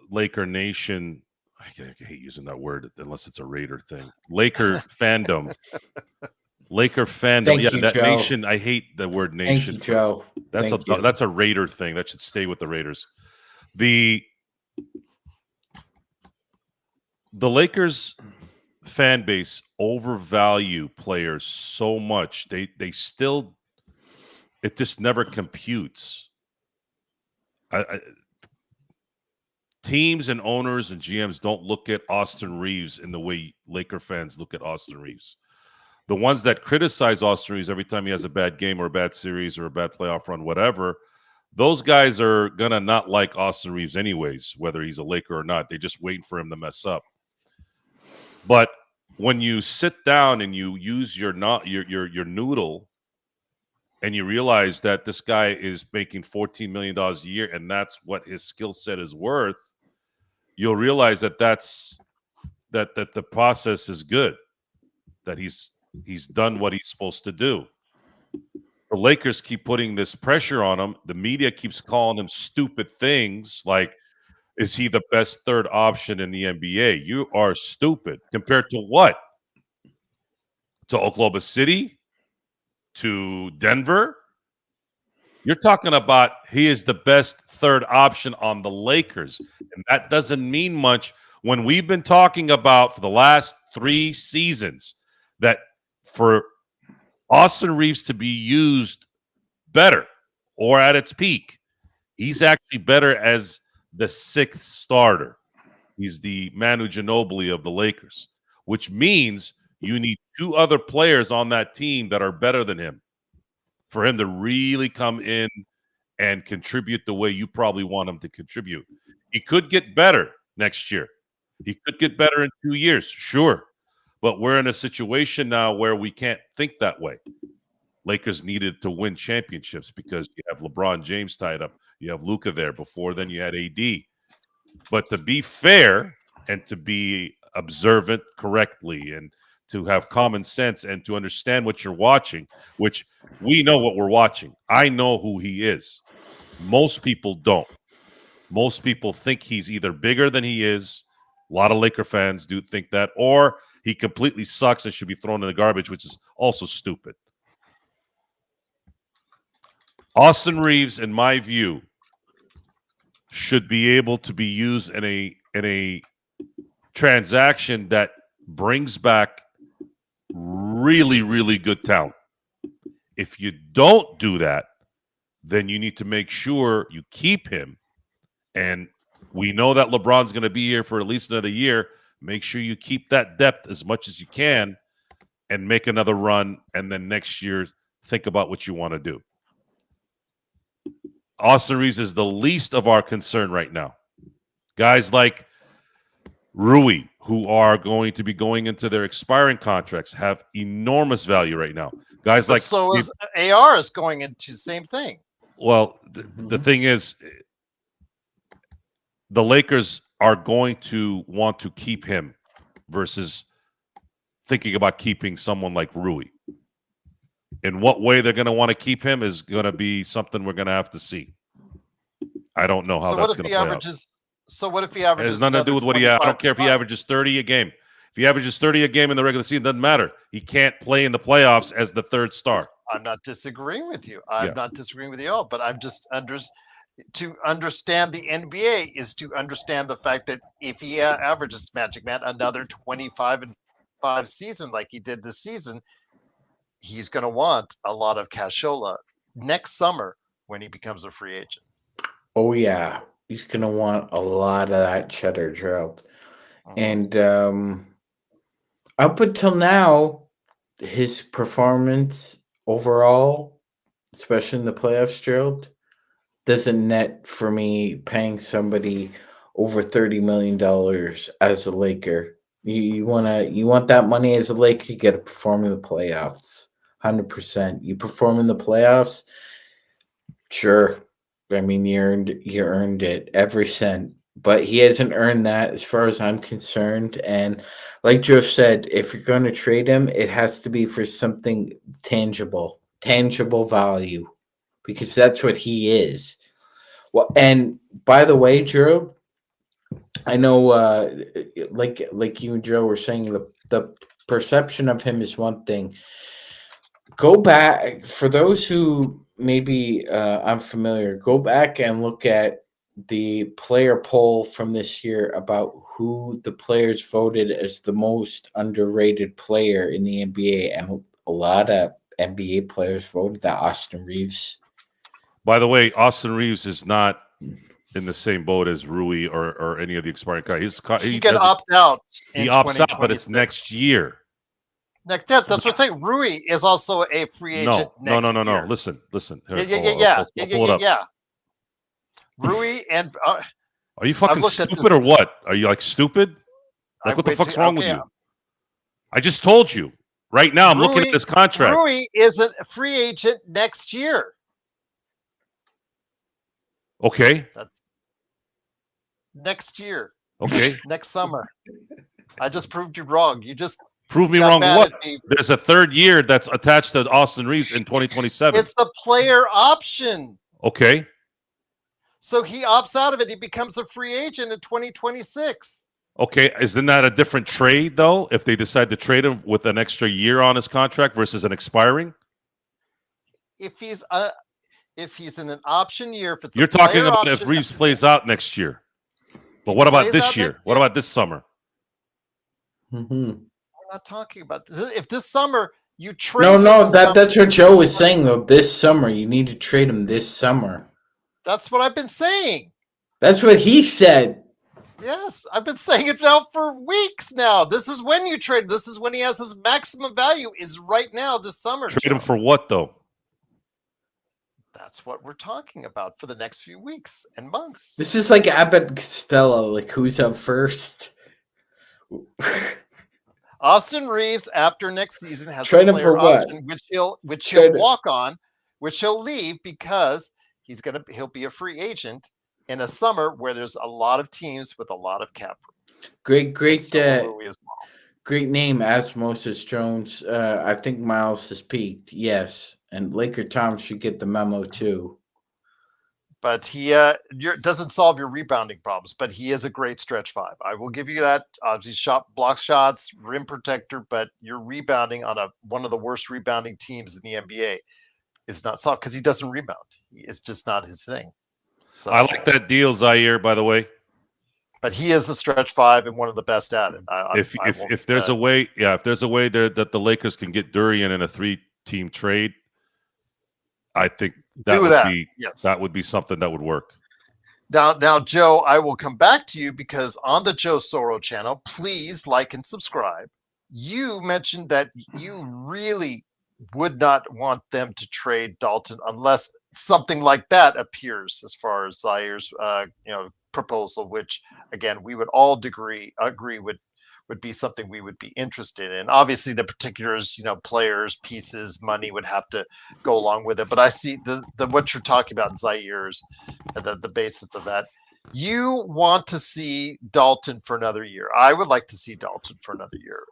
Laker Nation. I hate using that word unless it's a Raider thing. Laker fandom. Laker fandom. Thank yeah, you, that Joe. nation. I hate the word nation. Thank you, Joe. That's a Raider thing. That should stay with the Raiders. The Lakers fan base overvalue players so much. They still, it just never computes. Teams and owners and GMs don't look at Austin Reeves in the way Laker fans look at Austin Reeves. The ones that criticize Austin Reeves every time he has a bad game or a bad series or a bad playoff run, whatever, those guys are going to not like Austin Reeves anyways, whether he's a Laker or not. They're just waiting for him to mess up. But when you sit down and you use your noodle and you realize that this guy is making $14 million a year and that's what his skill set is worth, you'll realize that the process is good, that he's done what he's supposed to do. The Lakers keep putting this pressure on him. The media keeps calling him stupid things like, is he the best third option in the NBA? You are stupid. Compared to what? To Oklahoma City? To Denver? You're talking about he is the best third option on the Lakers. And that doesn't mean much when we've been talking about for the last 3 seasons that for Austin Reeves to be used better or at its peak, he's actually better as the 6th starter. He's the Manu Ginobili of the Lakers, which means you need 2 other players on that team that are better than him for him to really come in and contribute the way you probably want him to contribute. He could get better next year. He could get better in 2 years, sure. But we're in a situation now where we can't think that way. Lakers needed to win championships because you have LeBron James tied up. You have Luka there. Before then, you had AD. But to be fair and to be observant correctly and to have common sense and to understand what you're watching, which we know what we're watching. I know who he is. Most people don't. Most people think he's either bigger than he is. A lot of Laker fans do think that, or he completely sucks and should be thrown in the garbage, which is also stupid. Austin Reeves, in my view, should be able to be used in a transaction that brings back really, really good talent. If you don't do that, then you need to make sure you keep him. And we know that LeBron's going to be here for at least another year. Make sure you keep that depth as much as you can and make another run. And then next year, think about what you want to do. Austin Reeves is the least of our concern right now. Guys like Rui, who are going to be going into their expiring contracts, have enormous value right now. Guys But like so is AR is going into the same thing. Well, the thing is, the Lakers are going to want to keep him versus thinking about keeping someone like Rui. In what way they're going to want to keep him is going to be something we're going to have to see. I don't know how So that's what if going he to play averages? So what if he out. It averages? has nothing to do with what he. I don't care if he averages 30 a game. If he averages 30 a game in the regular season, doesn't matter. He can't play in the playoffs as the third star. I'm not disagreeing with you. I'm not disagreeing with you all, but I'm just to understand the NBA is to understand the fact that if he averages Magic Man another 25-5 season like he did this season, he's going to want a lot of cashola next summer when he becomes a free agent. Oh yeah, he's gonna want a lot of that cheddar, Gerald. And up until now, his performance overall, especially in the playoffs, Gerald, doesn't net for me paying somebody over $30 million as a Laker. You want that money as a Laker, you gotta perform in the playoffs. 100%. You perform in the playoffs, sure. I mean, you earned it, every cent. But he hasn't earned that as far as I'm concerned. And like Joe said, if you're going to trade him, it has to be for something tangible value, because that's what he is. Well, and by the way, Gerald, I know, like you and Joe were saying, the perception of him is one thing. Go back, for those who maybe unfamiliar, go back and look at the player poll from this year about who the players voted as the most underrated player in the NBA, and a lot of NBA players voted that Austin Reeves. By the way, Austin Reeves is not in the same boat as Rui or any of the expiring guys. He can opt out. He opts out, but it's next year. That's what I'm saying. Rui is also a free agent. No. Year. Listen. Yeah. Rui and are you fucking stupid or what? Are you like stupid? Like what the fuck's wrong with you? I just told you. Right now, I'm looking at this contract. Rui is a free agent next year. Okay. That's next year. Okay. Next summer. I just proved you wrong. You just prove me wrong. What? There's a third year that's attached to Austin Reeves in 2027. It's the player option. Okay. So he opts out of it. He becomes a free agent in 2026. Okay. Isn't that a different trade, though, if they decide to trade him with an extra year on his contract versus an expiring? If he's in an option year, if it's you're talking about if Reeves plays out next year. But what about this year? What about this summer? We're not talking about this. If this summer you trade that's what Joe was saying, though. This summer, you need to trade him this summer. That's what I've been saying. That's what he said. Yes, I've been saying it now for weeks now. This is when you trade. This is when he has his maximum value is right now this summer. Trade him for what, though? That's what we're talking about for the next few weeks and months. This is like Abbott and Costello. Like, who's up first? Austin Reeves, after next season, has trade him for option, what? which he'll walk on, which he'll leave because he'll be a free agent in a summer where there's a lot of teams with a lot of cap room. Great name, Osmosis Jones. I think Miles has peaked. Yes, and Laker Tom should get the memo too. But he doesn't solve your rebounding problems. But he is a great stretch five. I will give you that. Obviously, block shots, rim protector. But you're rebounding on one of the worst rebounding teams in the NBA. is not soft because he doesn't rebound. It's just not his thing. So I like that deal, Zaire. By the way, but he is a stretch five and one of the best at it. If there's a way, if there's a way there that the Lakers can get Duren in a 3-team trade, I think that would be something that would work. Now, Joe, I will come back to you because on the Joe Soro channel, please like and subscribe. You mentioned that you really would not want them to trade Dalton unless something like that appears as far as Zaire's proposal, which again we would all agree would be something we would be interested in. Obviously the particulars, players, pieces, money would have to go along with it, but I see the what you're talking about, Zaire's the basis of that. You want to see Dalton for another year. I would like to see Dalton for another year.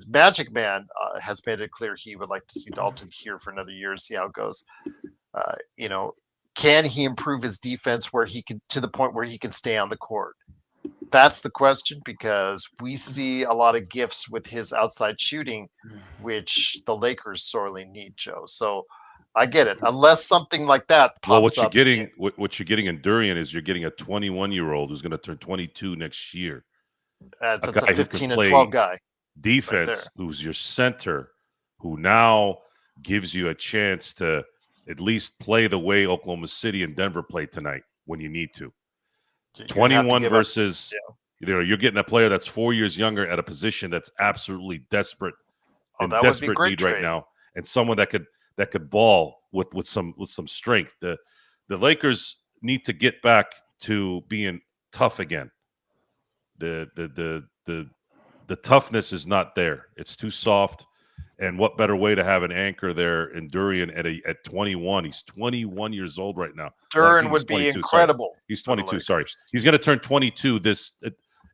Magic Man has made it clear he would like to see Dalton here for another year and see how it goes. Can he improve his defense where he can, to the point where he can stay on the court? That's the question, because we see a lot of gifts with his outside shooting, which the Lakers sorely need, Joe. So I get it. Unless something like that pops well, what up. you're getting in Duren is you're getting a 21-year-old who's going to turn 22 next year. That's a 15 and 12 guy. Defense, right who's your center, who now gives you a chance to at least play the way Oklahoma City and Denver played tonight when you need to. 21 versus, you're getting a player that's 4 years younger at a position that's absolutely desperate and desperate need right now, and someone that could ball with some strength. The Lakers need to get back to being tough again. The toughness is not there. It's too soft. And what better way to have an anchor there in Duren at 21? He's 21 years old right now. Duren would be incredible. Sorry. He's 22. Sorry, he's going to turn 22 this.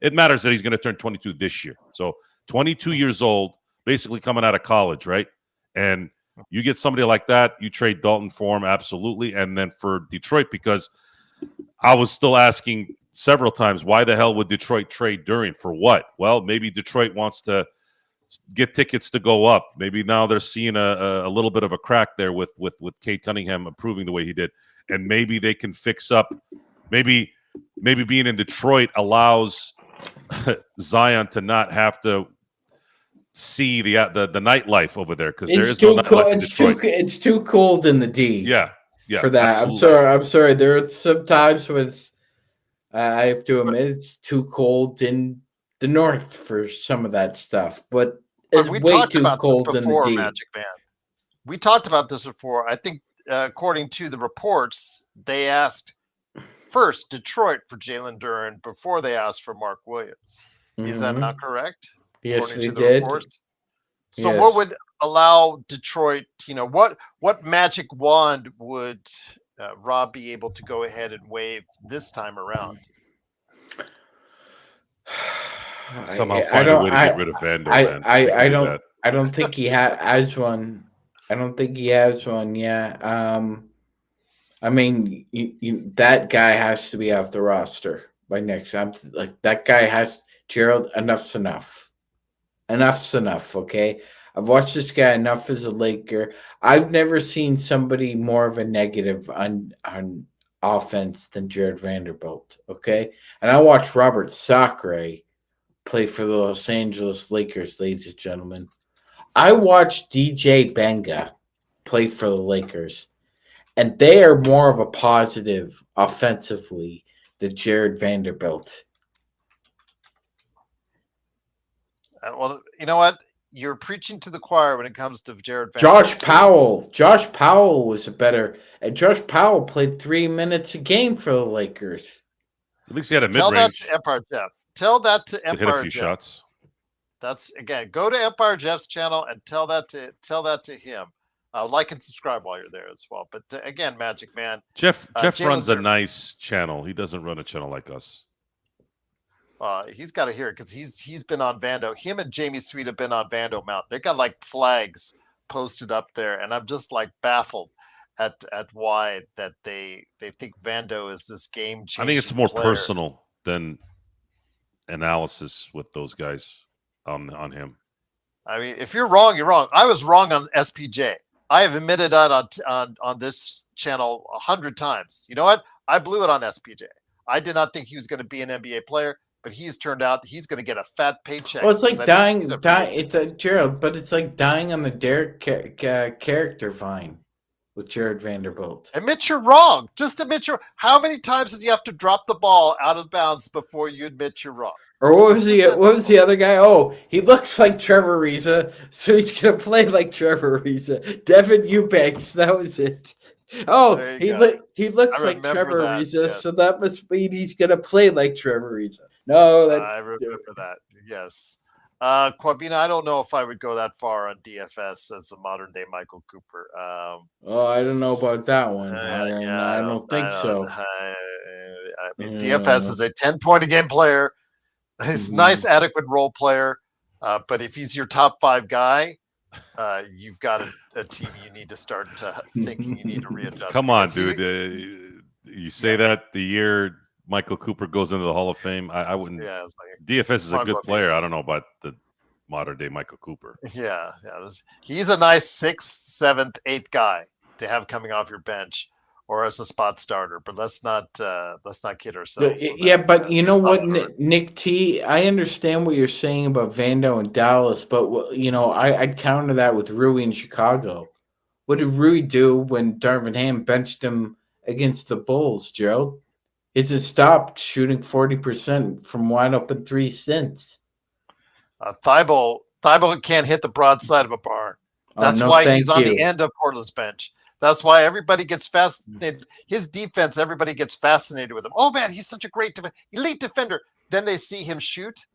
It matters that he's going to turn 22 this year. So 22 years old, basically coming out of college, right? And you get somebody like that, you trade Dalton for him, absolutely. And then for Detroit, because I was still asking several times, why the hell would Detroit trade Duren for what? Well, maybe Detroit wants to get tickets to go up. Maybe now they're seeing a little bit of a crack there with Cade Cunningham improving the way he did, and maybe they can fix up. Maybe being in Detroit allows Zion to not have to see the nightlife over there, because there is no nightlife in Detroit. It's too cold in the D. Yeah, for that. Absolutely. I'm sorry. There are some times when I have to admit it's too cold in the north for some of that stuff, but it's way too cold in the D. Magic Man. We talked about this before. I think, according to the reports, they asked first Detroit for Jalen Duren before they asked for Mark Williams. Mm-hmm. Is that not correct? Yes, they did. Reports? So yes. What would allow Detroit, what magic wand would Rob be able to go ahead and wave this time around? Somehow find a way to get rid of Vando. I don't think he has one. I don't think he has one. Yeah. I mean, that guy has to be off the roster by next. I'm like, that guy has Gerald. Enough's enough. Enough's enough. Okay. I've watched this guy enough as a Laker. I've never seen somebody more of a negative on offense than Jared Vanderbilt. Okay. And I watched Robert Sacre play for the Los Angeles Lakers, ladies and gentlemen. I watched DJ Benga play for the Lakers, and they are more of a positive offensively than Jared Vanderbilt. Well, you know what? You're preaching to the choir when it comes to Jared Vanderbilt. Josh Powell was a better. And Josh Powell played 3 minutes a game for the Lakers. At least he had a mid-range. Tell that to Empire Jeff. Tell that to Empire Jeff. Hit a few Jeff. shots. That's, again, go to Empire Jeff's channel and tell that to him. Like and subscribe while you're there as well. But again, Magic Man. Jeff runs a nice channel. He doesn't run a channel like us. He's got to hear it because he's been on Vando. Him and Jamie Sweet have been on Vando Mount. They got like flags posted up there, and I'm just like baffled at why that they think Vando is this game changing. I think it's more personal than analysis with those guys on him. I mean, if you're wrong, you're wrong. I was wrong on SPJ. I have admitted that on this channel 100 times. You know what? I blew it on SPJ. I did not think he was going to be an NBA player, but he's turned out he's going to get a fat paycheck. Well, it's like because I think he's dying, a free dying. agent It's a Gerald, but it's like dying on the Derek character vine with Jared Vanderbilt. Admit you're wrong. Just admit you're. How many times does you have to drop the ball out of bounds before you admit you're wrong? Or what was the other guy? Oh, he looks like Trevor Ariza, so he's gonna play like Trevor Ariza. Devin Eubanks, that was it. Oh, he looks like Trevor Ariza, yes. So that must mean he's gonna play like Trevor Ariza. No, I remember that. Yes. Quabina, I don't know if I would go that far on DFS as the modern day Michael Cooper. I don't know about that one. I don't think so. I mean, DFS is a 10-point a game player. He's a nice, adequate role player. But if he's your top 5 guy, you've got a team you need to start thinking you need to readjust. Come on, dude. You say that the year Michael Cooper goes into the Hall of Fame, I wouldn't. Yeah, DFS is a good player. I don't know about the modern day Michael Cooper. Yeah. He's a nice 6th, 7th, 8th guy to have coming off your bench or as a spot starter. But let's not kid ourselves. But you know what, Nick T, I understand what you're saying about Vando and Dallas, but I'd counter that with Rui in Chicago. What did Rui do when Darvin Ham benched him against the Bulls, Gerald? It's stopped shooting 40% from wide open 3 since. Thibault can't hit the broadside of a barn. That's why he's on the end of Portland's bench. That's why everybody gets fascinated. His defense, everybody gets fascinated with him. Oh, man, he's such a great elite defender. Then they see him shoot,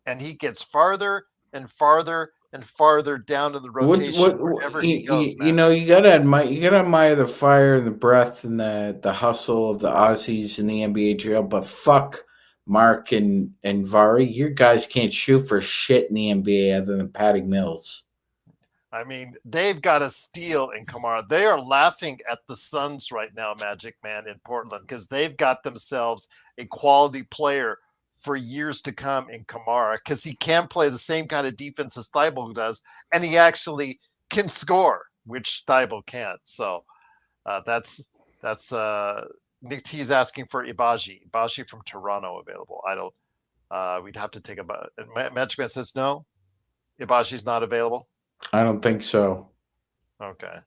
and he gets farther and farther and farther down in the rotation wherever he goes, man. You gotta admire the fire and the breath and the hustle of the Aussies in the NBA drill, but fuck Mark and Vari. Your guys can't shoot for shit in the NBA other than Patty Mills. I mean, they've got a steal in Kamara. They are laughing at the Suns right now, Magic Man, in Portland, because they've got themselves a quality player for years to come in Kamara, because he can play the same kind of defense as Thibault does, and he actually can score, which Thibault can't. So that's Nick T is asking for Ibaji from Toronto available. I don't. We'd have to take about. Magic Man says no. Ibaji's not available. I don't think so. Okay.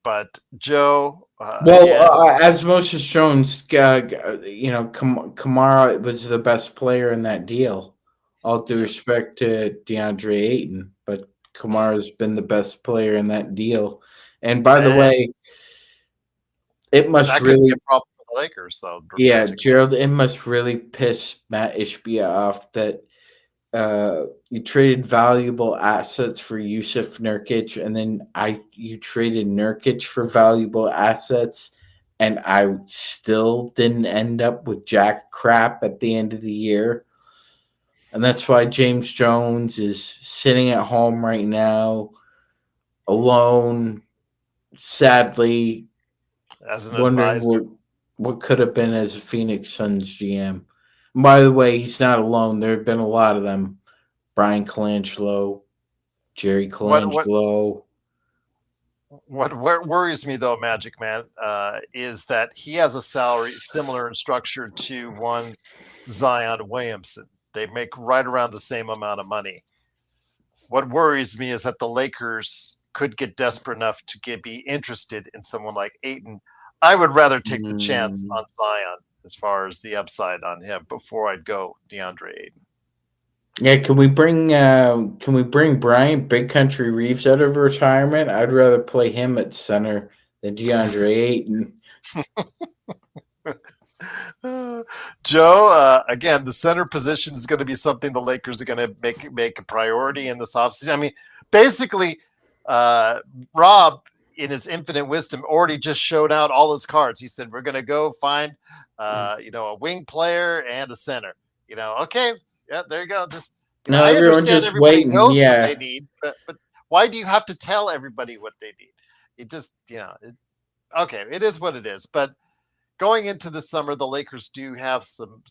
But Joe, as Moses Jones, Kamara was the best player in that deal. All due respect to DeAndre Ayton, but Kamara's been the best player in that deal. And by the way, it must really be a problem for the Lakers, though. Yeah, Gerald, it must really piss Matt Ishbia off that you traded valuable assets for Yusuf Nurkic, and then you traded Nurkic for valuable assets, and I still didn't end up with jack crap at the end of the year. And that's why James Jones is sitting at home right now, alone, sadly, as an wondering advisor. what could have been as a Phoenix Suns GM. And by the way, he's not alone. There have been a lot of them. Brian Colangelo, Jerry Colangelo. What worries me, though, Magic Man, is that he has a salary similar in structure to one Zion Williamson. They make right around the same amount of money. What worries me is that the Lakers could get desperate enough to be interested in someone like Ayton. I would rather take the chance on Zion as far as the upside on him before I'd go DeAndre Ayton. Yeah, can we bring Brian Big Country Reeves out of retirement? I'd rather play him at center than DeAndre Ayton. Joe, again, the center position is going to be something the Lakers are going to make a priority in this offseason. I mean, basically, Rob, in his infinite wisdom, already just showed out all his cards. He said, we're going to go find, a wing player and a center. Okay, yeah, there you go. Just I understand everybody knows what they need, but why do you have to tell everybody what they need? It just, okay, it is what it is. But going into the summer, the Lakers do have some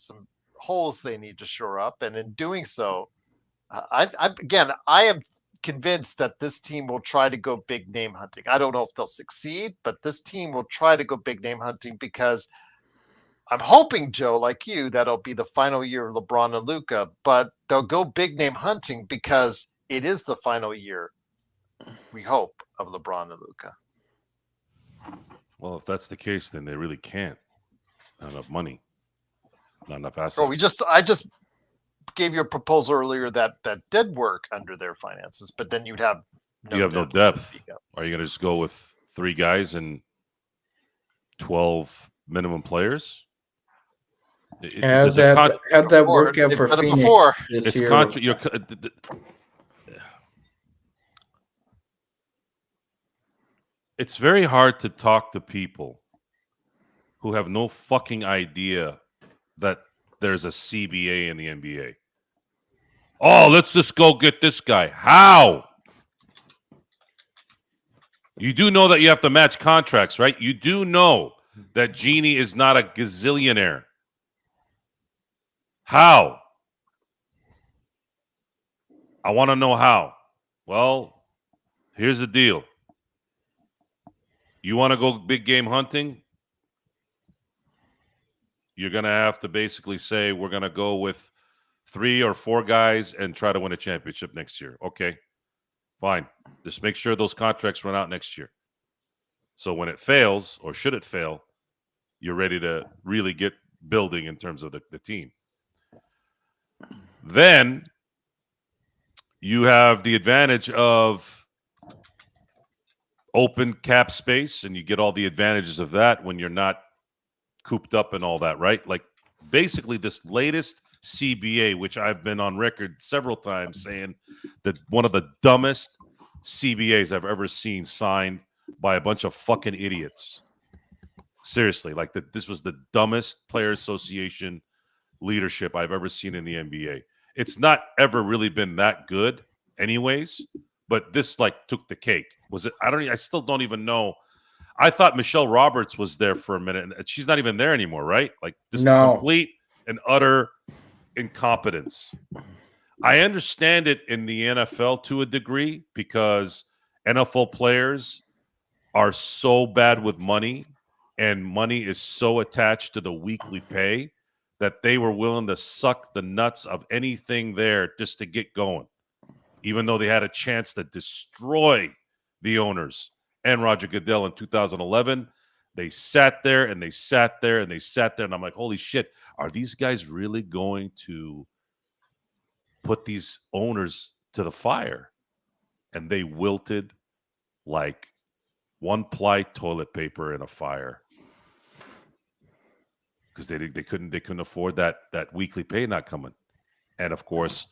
holes they need to shore up, and in doing so, I am convinced that this team will try to go big name hunting. I don't know if they'll succeed, but this team will try to go big name hunting because I'm hoping, Joe, like you, that'll be the final year of LeBron and Luka, but they'll go big name hunting because it is the final year, we hope, of LeBron and Luka. Well, if that's the case, then they really can't. Not enough money, not enough assets. Oh, I just gave you a proposal earlier that did work under their finances, but then you'd have you have no depth. Are you going to just go with 3 guys and 12 minimum players? How'd that work out for Phoenix this year? It's very hard to talk to people who have no fucking idea that there's a CBA in the NBA. Oh, let's just go get this guy. How? You do know that you have to match contracts, right? You do know that Genie is not a gazillionaire. How? I want to know how. Well, here's the deal. You want to go big game hunting? You're going to have to basically say, we're going to go with 3 or 4 guys and try to win a championship next year. Okay, fine. Just make sure those contracts run out next year. So when it fails, or should it fail, you're ready to really get building in terms of the team. Then you have the advantage of open cap space, and you get all the advantages of that when you're not cooped up and all that, right? Like basically this latest CBA, which I've been on record several times saying that one of the dumbest CBAs I've ever seen signed by a bunch of fucking idiots. Seriously, like this was the dumbest player association leadership I've ever seen in the NBA. It's not ever really been that good anyways, but this like took the cake. Was it? I still don't even know. I thought Michelle Roberts was there for a minute, and she's not even there anymore, right? Like just complete and utter incompetence. I understand it in the NFL to a degree because NFL players are so bad with money, and money is so attached to the weekly pay that they were willing to suck the nuts of anything there just to get going, even though they had a chance to destroy the owners and Roger Goodell in 2011. They sat there and they sat there and they sat there. And I'm like, holy shit, are these guys really going to put these owners to the fire? And they wilted like 1-ply toilet paper in a fire because they couldn't afford that weekly pay not coming. And of course,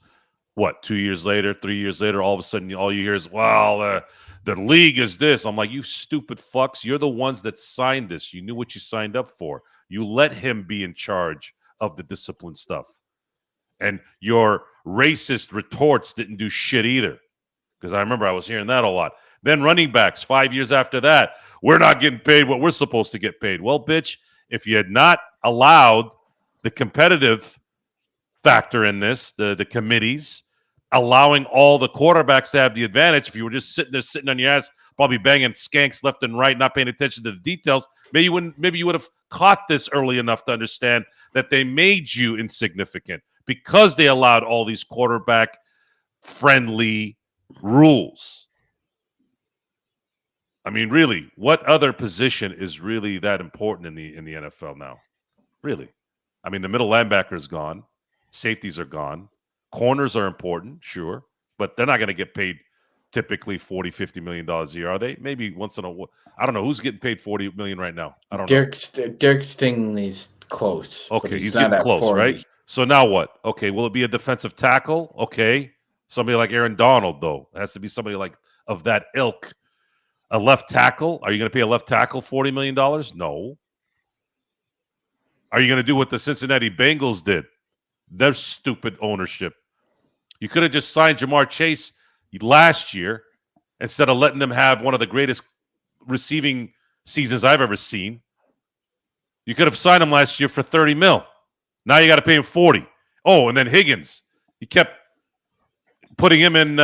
what, 2 years later, 3 years later, all of a sudden, all you hear is, well, the league is this. I'm like, you stupid fucks. You're the ones that signed this. You knew what you signed up for. You let him be in charge of the discipline stuff. And your racist retorts didn't do shit either. Because I remember I was hearing that a lot. Then running backs, 5 years after that, we're not getting paid what we're supposed to get paid. Well, bitch, if you had not allowed the competitive factor in this, the committees, allowing all the quarterbacks to have the advantage. If you were just sitting on your ass, probably banging skanks left and right, not paying attention to the details, maybe you would have caught this early enough to understand that they made you insignificant because they allowed all these quarterback friendly rules. I mean, really, what other position is really that important in the NFL now? Really? I mean, the middle linebacker is gone. Safeties are gone. Corners are important, sure, but they're not going to get paid typically $40-50 million a year, are they? Maybe once in a while. I don't know who's getting paid $40 million right now. I don't know. Derek Stingley's close. Okay, he's getting close, 40. Right? So now what? Okay, will it be a defensive tackle? Okay, somebody like Aaron Donald, though. It has to be somebody like of that ilk. A left tackle? Are you going to pay a left tackle $40 million? No. Are you going to do what the Cincinnati Bengals did? Their stupid ownership. You could have just signed Jamar Chase last year instead of letting them have one of the greatest receiving seasons I've ever seen. You could have signed him last year for $30 million. Now you got to pay him $40 million. Oh, and then Higgins. He kept putting him in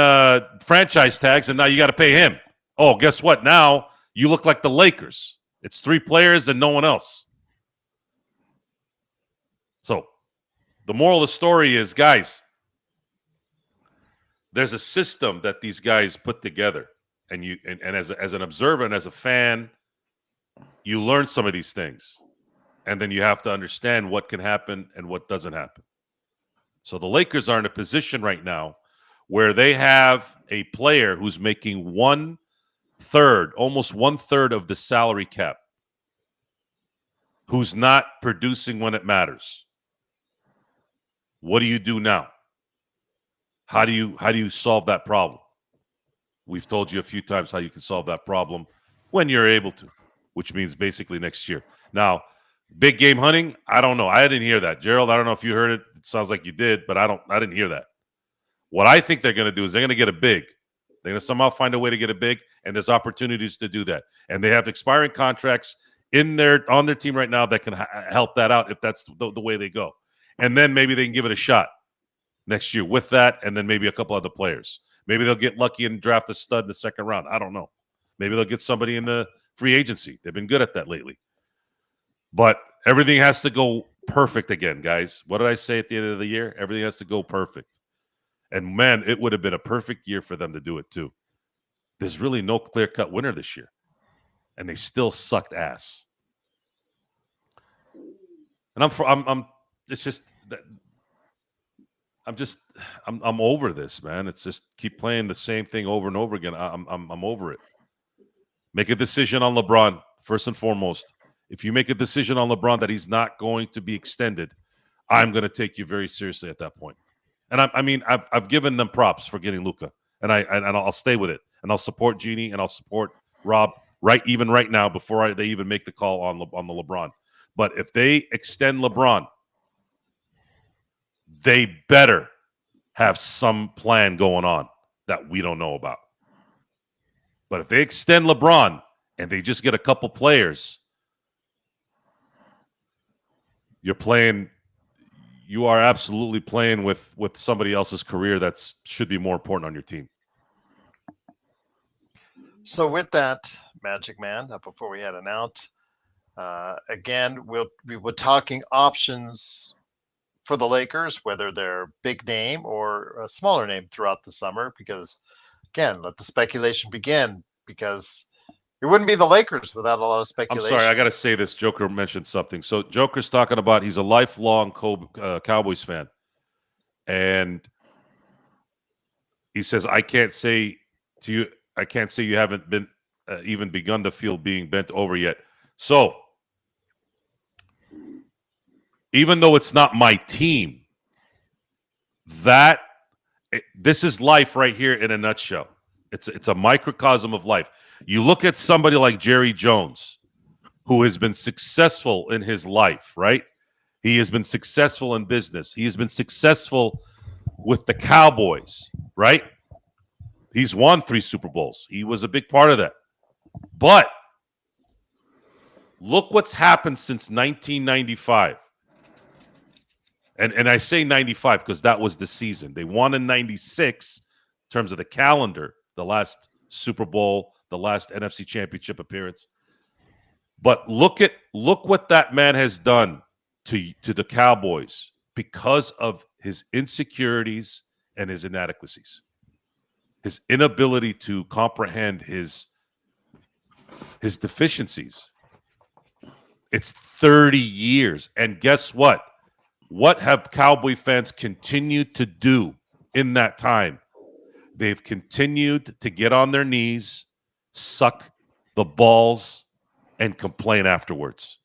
franchise tags, and now you got to pay him. Oh, guess what? Now you look like the Lakers. It's 3 players and no one else. So the moral of the story is, guys, there's a system that these guys put together. And you and as an observer and as a fan, you learn some of these things. And then you have to understand what can happen and what doesn't happen. So the Lakers are in a position right now where they have a player who's making 1/3, almost 1/3 of the salary cap, who's not producing when it matters. What do you do now? How do you solve that problem? We've told you a few times how you can solve that problem when you're able to, which means basically next year. Now, big game hunting, I don't know. I didn't hear that. Gerald, I don't know if you heard it. It sounds like you did, but I didn't hear that. What I think they're going to do is they're going to get a big. They're going to somehow find a way to get a big, and there's opportunities to do that. And they have expiring contracts on their team right now that can help that out if that's the way they go. And then maybe they can give it a shot next year with that, and then maybe a couple other players. Maybe they'll get lucky and draft a stud in the second round. I don't know. Maybe they'll get somebody in the free agency. They've been good at that lately. But everything has to go perfect again, guys. What did I say at the end of the year? Everything has to go perfect. And, man, it would have been a perfect year for them to do it too. There's really no clear-cut winner this year. And they still sucked ass. And I'm over this, man. It's just keep playing the same thing over and over again. I'm over it. Make a decision on LeBron first and foremost. If you make a decision on LeBron that he's not going to be extended, I'm going to take you very seriously at that point. And I've given them props for getting Luka, and I'll stay with it, and I'll support Jeannie, and I'll support Rob right now before they even make the call on the LeBron. But if they extend LeBron, they better have some plan going on that we don't know about. But if they extend LeBron and they just get a couple players, you are absolutely playing with somebody else's career that should be more important on your team. So with that, Magic Man, before we head out, again, we were talking options for the Lakers, whether they're big name or a smaller name throughout the summer, because, again, let the speculation begin, because it wouldn't be the Lakers without a lot of speculation. I'm sorry, I got to say this. Joker mentioned something. So Joker's talking about he's a lifelong Cowboys fan. And he says, I can't say you haven't been even begun to feel being bent over yet. So even though it's not my team, this is life right here in a nutshell. It's a microcosm of life. You look at somebody like Jerry Jones, who has been successful in his life, right? He has been successful in business. He has been successful with the Cowboys, right? He's won 3 Super Bowls. He was a big part of that. But look what's happened since 1995. And I say 95 because that was the season. They won in 96 in terms of the calendar, the last Super Bowl, the last NFC Championship appearance. But look what that man has done to the Cowboys because of his insecurities and his inadequacies. His inability to comprehend his deficiencies. It's 30 years. And guess what? What have Cowboy fans continued to do in that time? They've continued to get on their knees, suck the balls, and complain afterwards.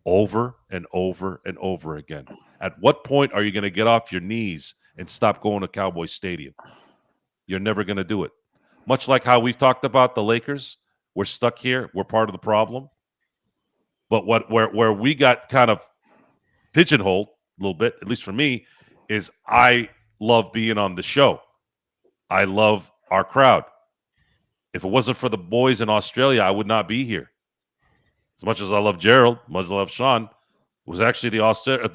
Over and over and over again. At what point are you going to get off your knees and stop going to Cowboy Stadium? You're never going to do it. Much like how we've talked about the Lakers. We're stuck here. We're part of the problem. But where we got kind of pigeonholed a little bit, at least for me, is I love being on the show. I love our crowd. If it wasn't for the boys in Australia, I would not be here. As much as I love Gerald, as much as I love Sean, it was actually the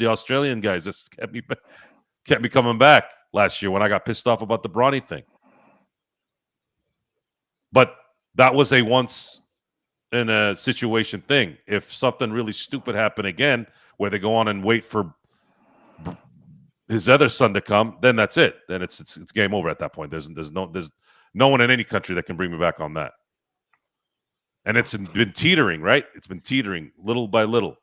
Australian guys that kept me coming back. last year when I got pissed off about the Bronny thing. But that was a once in a situation thing. If something really stupid happened again, where they go on and wait for his other son to come, then that's it. Then it's game over at that point. There's no one in any country that can bring me back on that. And it's been teetering, right? It's been teetering little by little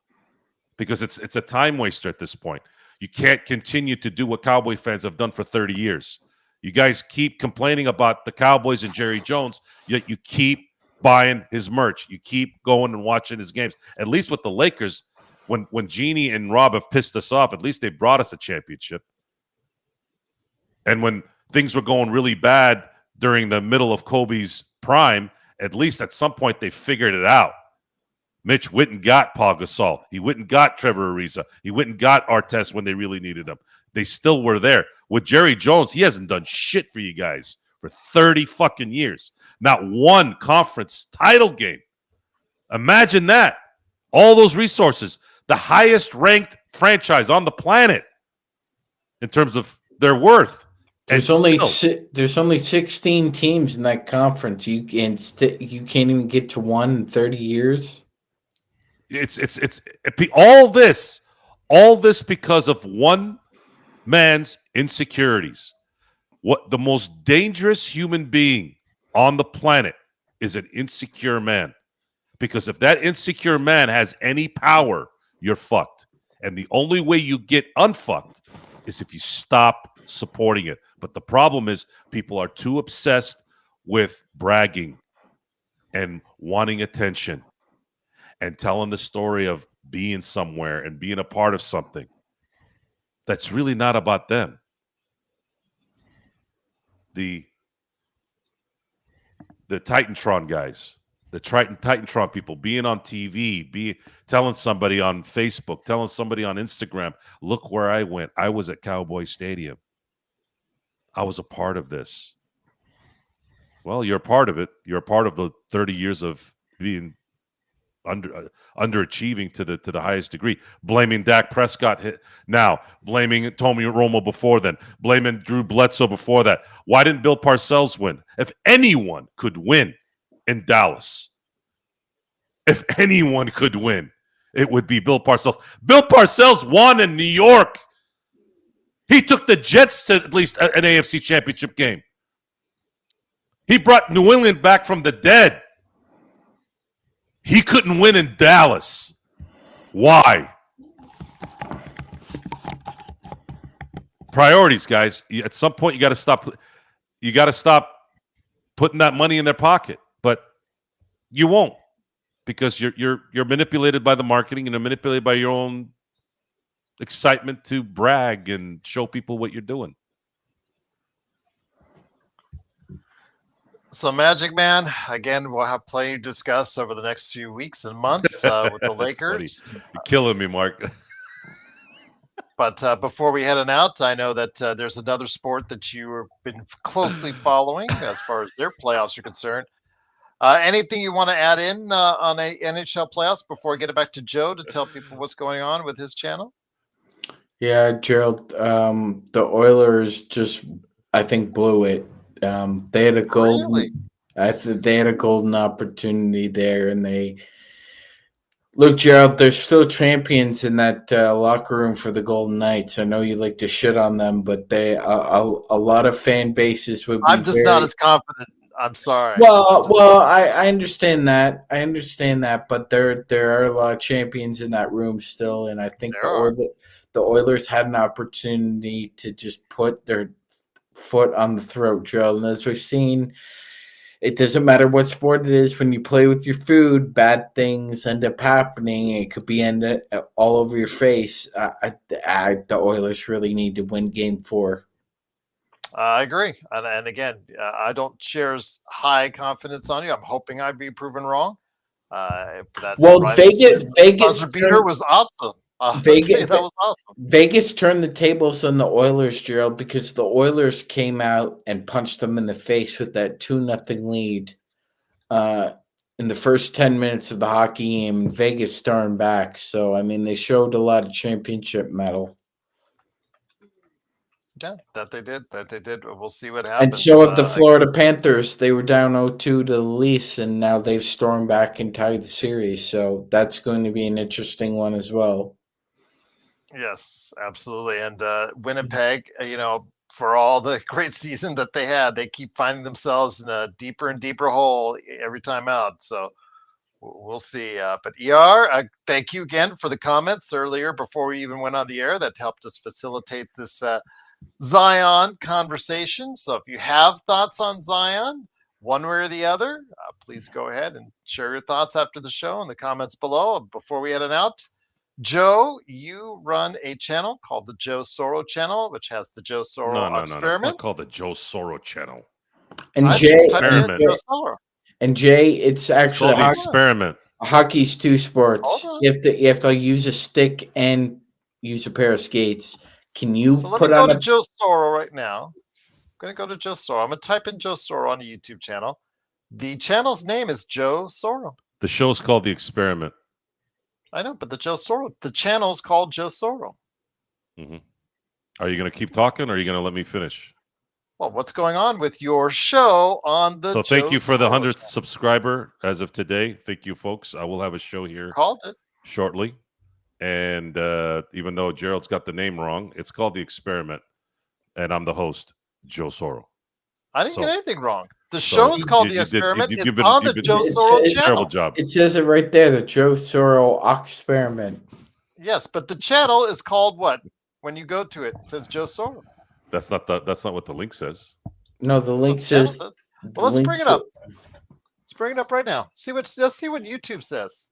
because it's a time waster at this point. You can't continue to do what Cowboy fans have done for 30 years. You guys keep complaining about the Cowboys and Jerry Jones, yet you keep buying his merch. You keep going and watching his games. At least with the Lakers, when Jeannie and Rob have pissed us off, at least they brought us a championship. And when things were going really bad during the middle of Kobe's prime, at least at some point they figured it out. Mitch went and got Paul Gasol. He went and got Trevor Ariza. He went and got Artest when they really needed him. They still were there. With Jerry Jones, he hasn't done shit for you guys for 30 fucking years. Not one conference title game. Imagine that. All those resources. The highest ranked franchise on the planet in terms of their worth. There's only 16 teams in that conference. You can't even get to one in 30 years. It's all this because of one man's insecurities. What the most dangerous human being on the planet is an insecure man. Because if that insecure man has any power, you're fucked. And the only way you get unfucked is if you stop supporting it. But the problem is people are too obsessed with bragging and wanting attention and telling the story of being somewhere and being a part of something that's really not about them. The Titantron guys, the Titantron people being on TV, telling somebody on Facebook, telling somebody on Instagram, look where I went. I was at Cowboy Stadium. I was a part of this. Well, you're a part of it. You're a part of the 30 years of being underachieving to the highest degree. Blaming Dak Prescott now, blaming Tony Romo before then, blaming Drew Bledsoe before that. Why didn't Bill Parcells win? If anyone could win in Dallas, if anyone could win, it would be Bill Parcells. Bill Parcells won in New York. He took the Jets to at least an AFC championship game. He brought New England back from the dead. He couldn't win in Dallas. Why? Priorities, guys. At some point, you got to stop. You got to stop putting that money in their pocket. But you won't, because you're manipulated by the marketing and you're manipulated by your own excitement to brag and show people what you're doing. So, Magic Man, again, we'll have plenty to discuss over the next few weeks and months with the Lakers. You're killing me, Mark. But before we head on out, I know that there's another sport that you've been closely following as far as their playoffs are concerned. Anything you want to add in on a NHL playoffs before I get it back to Joe to tell people what's going on with his channel? Yeah, Gerald, the Oilers just, I think, blew it. They had a golden. Really? They had a golden opportunity there, and they look, Gerald. They're still champions in that locker room for the Golden Knights. I know you like to shit on them, but they a lot of fan bases would be. I'm just not as confident. I'm sorry. Well, I understand that. But there are a lot of champions in that room still, and I think the Oilers had an opportunity to just put their foot on the throat, Joe. And as we've seen, it doesn't matter what sport it is. When you play with your food, bad things end up happening. It could be all over your face. The Oilers really need to win Game 4. I agree. And again, I don't share as high confidence on you. I'm hoping I'd be proven wrong. Vegas beater was awesome. Vegas, that was awesome. Vegas turned the tables on the Oilers, Gerald, because the Oilers came out and punched them in the face with that 2-0 lead in the first 10 minutes of the hockey game. Vegas stormed back. So, I mean, they showed a lot of championship mettle. Yeah, that they did. We'll see what And happens. so of the Florida Panthers, they were down 0-2 to the Leafs, and now they've stormed back and tied the series. So that's going to be an interesting one as well. Yes, absolutely. And Winnipeg, for all the great season that they had, they keep finding themselves in a deeper and deeper hole every time out. So we'll see. But thank you again for the comments earlier before we even went on the air. That helped us facilitate this Zion conversation. So if you have thoughts on Zion, one way or the other, please go ahead and share your thoughts after the show in the comments below. Before we head on out, Joe, you run a channel called the Joe Soro channel, which has the Joe Soro No. It's experiment. not called the Joe Soro channel. And I Jay, just typed in Joe Soro. and Jay, it's It's actually called the experiment. hockey's two sports. Hold You have to use a stick and use a pair of skates. Can you So let put me go on to Joe Soro right now. I'm going to go to Joe Soro. I'm going to type in Joe Soro on the YouTube channel. The channel's name is Joe Soro. The show's called the experiment. I know, but the channel's called Joe Soro. Mm-hmm. Are you going to keep talking, or are you going to let me finish? Well, what's going on with your show on the? So thank you for the 100th channel? subscriber as of today. Thank you, folks. I will have a show here Called it shortly, and even though Gerald's got the name wrong, it's called the experiment, and I'm the host, Joe Soro. I didn't get anything wrong. The show is called The Experiment. It's on the Joe Soro channel. Terrible job. It says it right there, the Joe Soro experiment. Yes, but the channel is called what? When you go to it, it says Joe Soro. That's not what the link says. No, the link says. Well, let's bring it up. Let's bring it up right now. Let's see what YouTube says.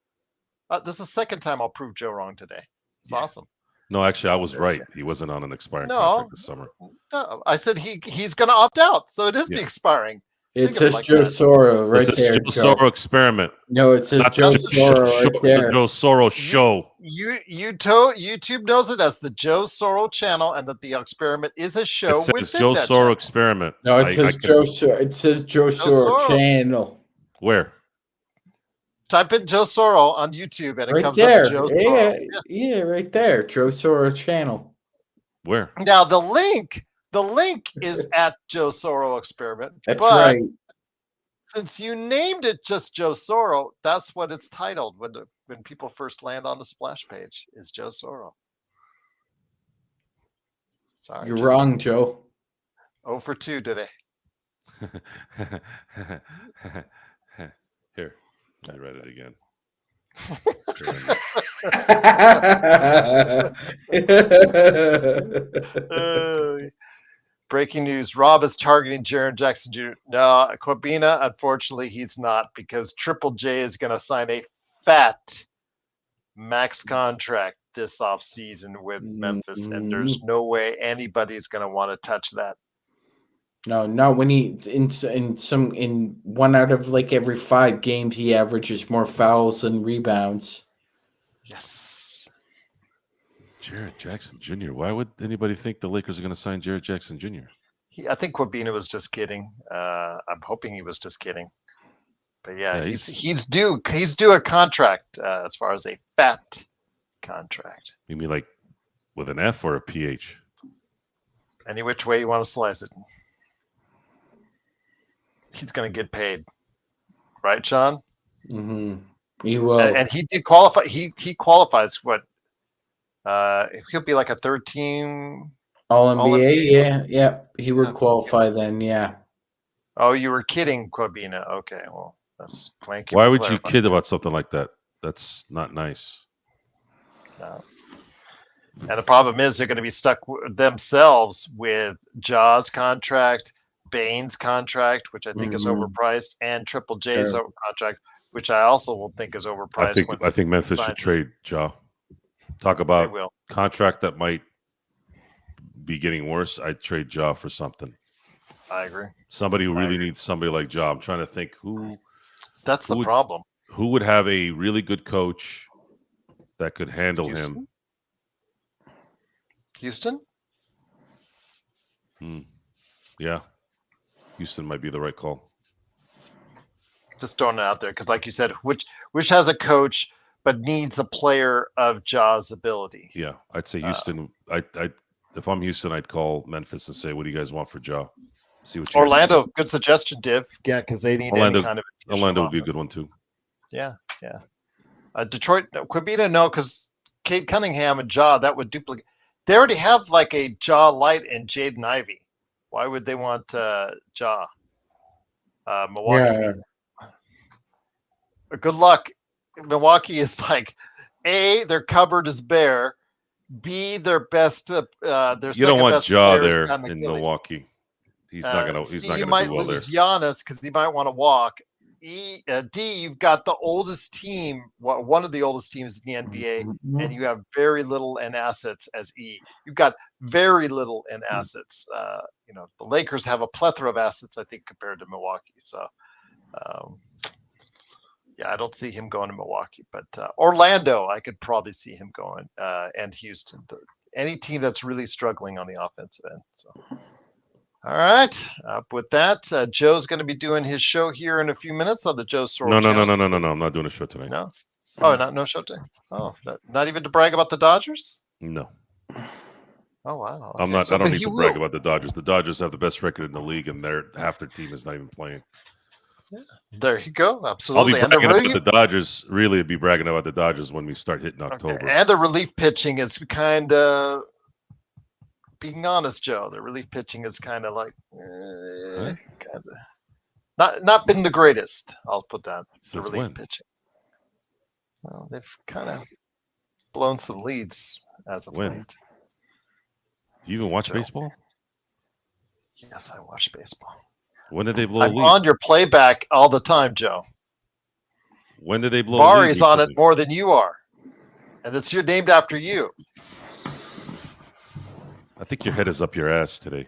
This is the second time I'll prove Joe wrong today. It's awesome. No, actually, I was right. He wasn't on an expiring contract this summer. No, I said he's going to opt out, so it is the expiring. It says Joe Soro right there. Joe Soro experiment. No, it says Joe Soro right there. The Joe Soro show. YouTube knows it as the Joe Soro channel, and that the experiment is a show. It says within Joe that Soro channel. experiment. No, it says Joe Soro. It says Joe Soro channel. Where? Type in Joe Soro on YouTube, and it right comes there. up Joe Soro. Yeah, right there. Joe Soro channel. Where? Now the link is at Joe Soro experiment. That's right. Since you named it just Joe Soro, that's what it's titled when people first land on the splash page is Joe Soro. Sorry, you're wrong, Joe. 0 for 2 today. Here, I read it again. Breaking news: Rob is targeting Jaren Jackson Jr. No, Corbina, unfortunately, he's not, because Triple J is going to sign a fat max contract this offseason with Memphis, and there's no way anybody's going to want to touch that. No, not when he in one out of like every 5 games he averages more fouls than rebounds. Yes. Jaren Jackson Jr. Why would anybody think the Lakers are going to sign Jaren Jackson Jr.? I think Corbina was just kidding. I'm hoping he was just kidding. But yeah, he's due a contract as far as a fat contract. You mean like with an F or a PH? Any which way you want to slice it. He's going to get paid, right, Sean? Mm-hmm. He will, and he did qualify. He qualifies. What? He'll be like a third team All NBA. Yeah. He would qualify then. Yeah. Oh, you were kidding, Corbina. Okay, well, that's thank you. Why would you kid about something like that? That's not nice. No. And the problem is they're going to be stuck themselves with Ja's contract, Bane's contract, which I think is overpriced, and Triple J's contract, which I also will think is overpriced. I think Memphis should trade Ja. Talk about contract that might be getting worse. I'd trade Ja for something. I agree. Somebody who really needs somebody like Ja. I'm trying to think who. That's the problem. Who would have a really good coach that could handle him? Houston? Yeah. Houston might be the right call. Just throwing it out there because, like you said, which has a coach but needs a player of Ja's ability. Yeah, I'd say Houston. If I'm Houston, I'd call Memphis and say, "What do you guys want for Ja?" See what you guys Orlando, good suggestion, Div. Yeah, because they need Orlando, any kind of Orlando would be a good one too. Yeah. Detroit, Quibita, no, because Cade Cunningham and Ja, that would duplicate. They already have like a Ja Light and Jaden Ivey. Why would they want Ja? Milwaukee. Yeah. Good luck. Milwaukee is like, A, their cupboard is bare. B, their best. Their You don't want Ja there in Achilles. Milwaukee. He's not gonna. He's not You gonna might do well lose there. Giannis because he might want to walk. D, you've got the oldest team, one of the oldest teams in the NBA, and you have very little in assets as E. You've got very little in assets. The Lakers have a plethora of assets, I think, compared to Milwaukee. So, I don't see him going to Milwaukee, but Orlando, I could probably see him going, and Houston. Any team that's really struggling on the offensive end. So. All right. With that, Joe's going to be doing his show here in a few minutes on the Joe Sorrell channel. No. I'm not doing a show tonight. No? Oh, no show today? Oh, not even to brag about the Dodgers? No. Oh, wow. Okay. I don't need to brag about the Dodgers. The Dodgers have the best record in the league, and half their team is not even playing. Yeah. There you go. Absolutely. I'll be bragging about the Dodgers. Really, be bragging about the Dodgers when we start hitting October. Okay. And the relief pitching is kind of... Being honest, Joe, the relief pitching is kind of like, not been the greatest. I'll put that. The relief pitching. Well, they've kind of blown some leads as of late. Do you even watch baseball? Yes, I watch baseball. When did they blow a lead? I'm on your playback all the time, Joe. When did they blow a lead? Bari's on it more than you are, and it's named after you. I think your head is up your ass today.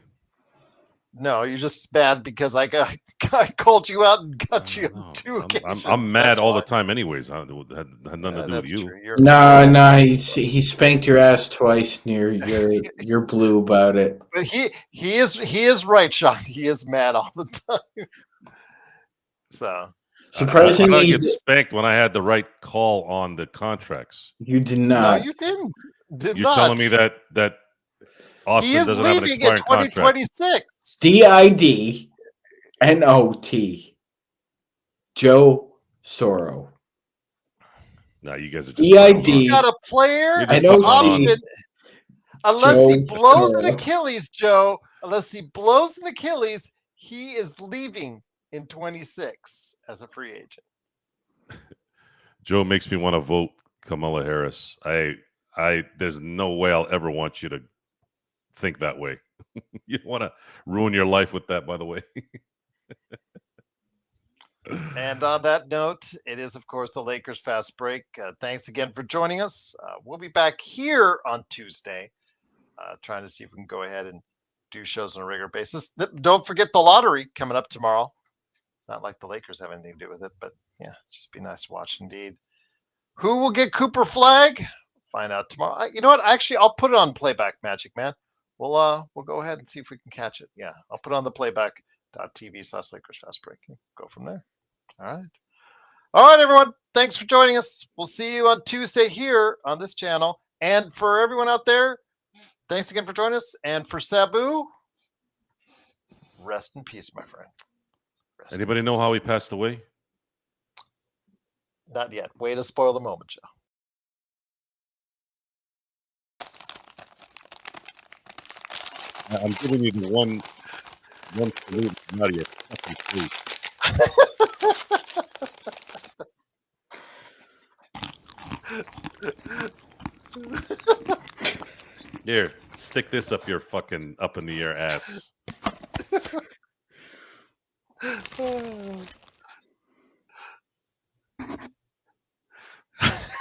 No, you're just mad because I called you out and got you on 2 occasions. I'm mad all the time anyways. It had nothing to do with you. No, he spanked your ass twice near you're blue about it. But he is right, Sean. He is mad all the time. So surprisingly, I get spanked when I had the right call on the contracts. You did not. No, you didn't. You're telling me that Austin he is doesn't have an leaving in 2026. DIDNOT. Joe Sorrell. No, you guys are just EID. He's got a player option. Unless he blows an Achilles, Joe. Unless he blows an Achilles, he is leaving in 26 as a free agent. Joe makes me want to vote Kamala Harris. There's no way I'll ever want you to think that way. You don't want to ruin your life with that, by the way. And on that note, it is, of course, the Lakers Fast Break. Thanks again for joining us. We'll be back here on Tuesday, trying to see if we can go ahead and do shows on a regular basis. Don't forget the lottery coming up tomorrow. Not like the Lakers have anything to do with it, but yeah, just be nice to watch indeed. Who will get Cooper Flag? Find out tomorrow. You know what? Actually, I'll put it on playback, Magic Man. We'll go ahead and see if we can catch it. Yeah, I'll put it on the playback.tv/Lakers Fast Break. Go from there. All right, everyone. Thanks for joining us. We'll see you on Tuesday here on this channel. And for everyone out there, thanks again for joining us. And for Sabu, rest in peace, my friend. Anybody know how he passed away? Not yet. Way to spoil the moment, Joe. I'm giving you the one salute, not your fucking face. Here, stick this up your fucking up in the air ass.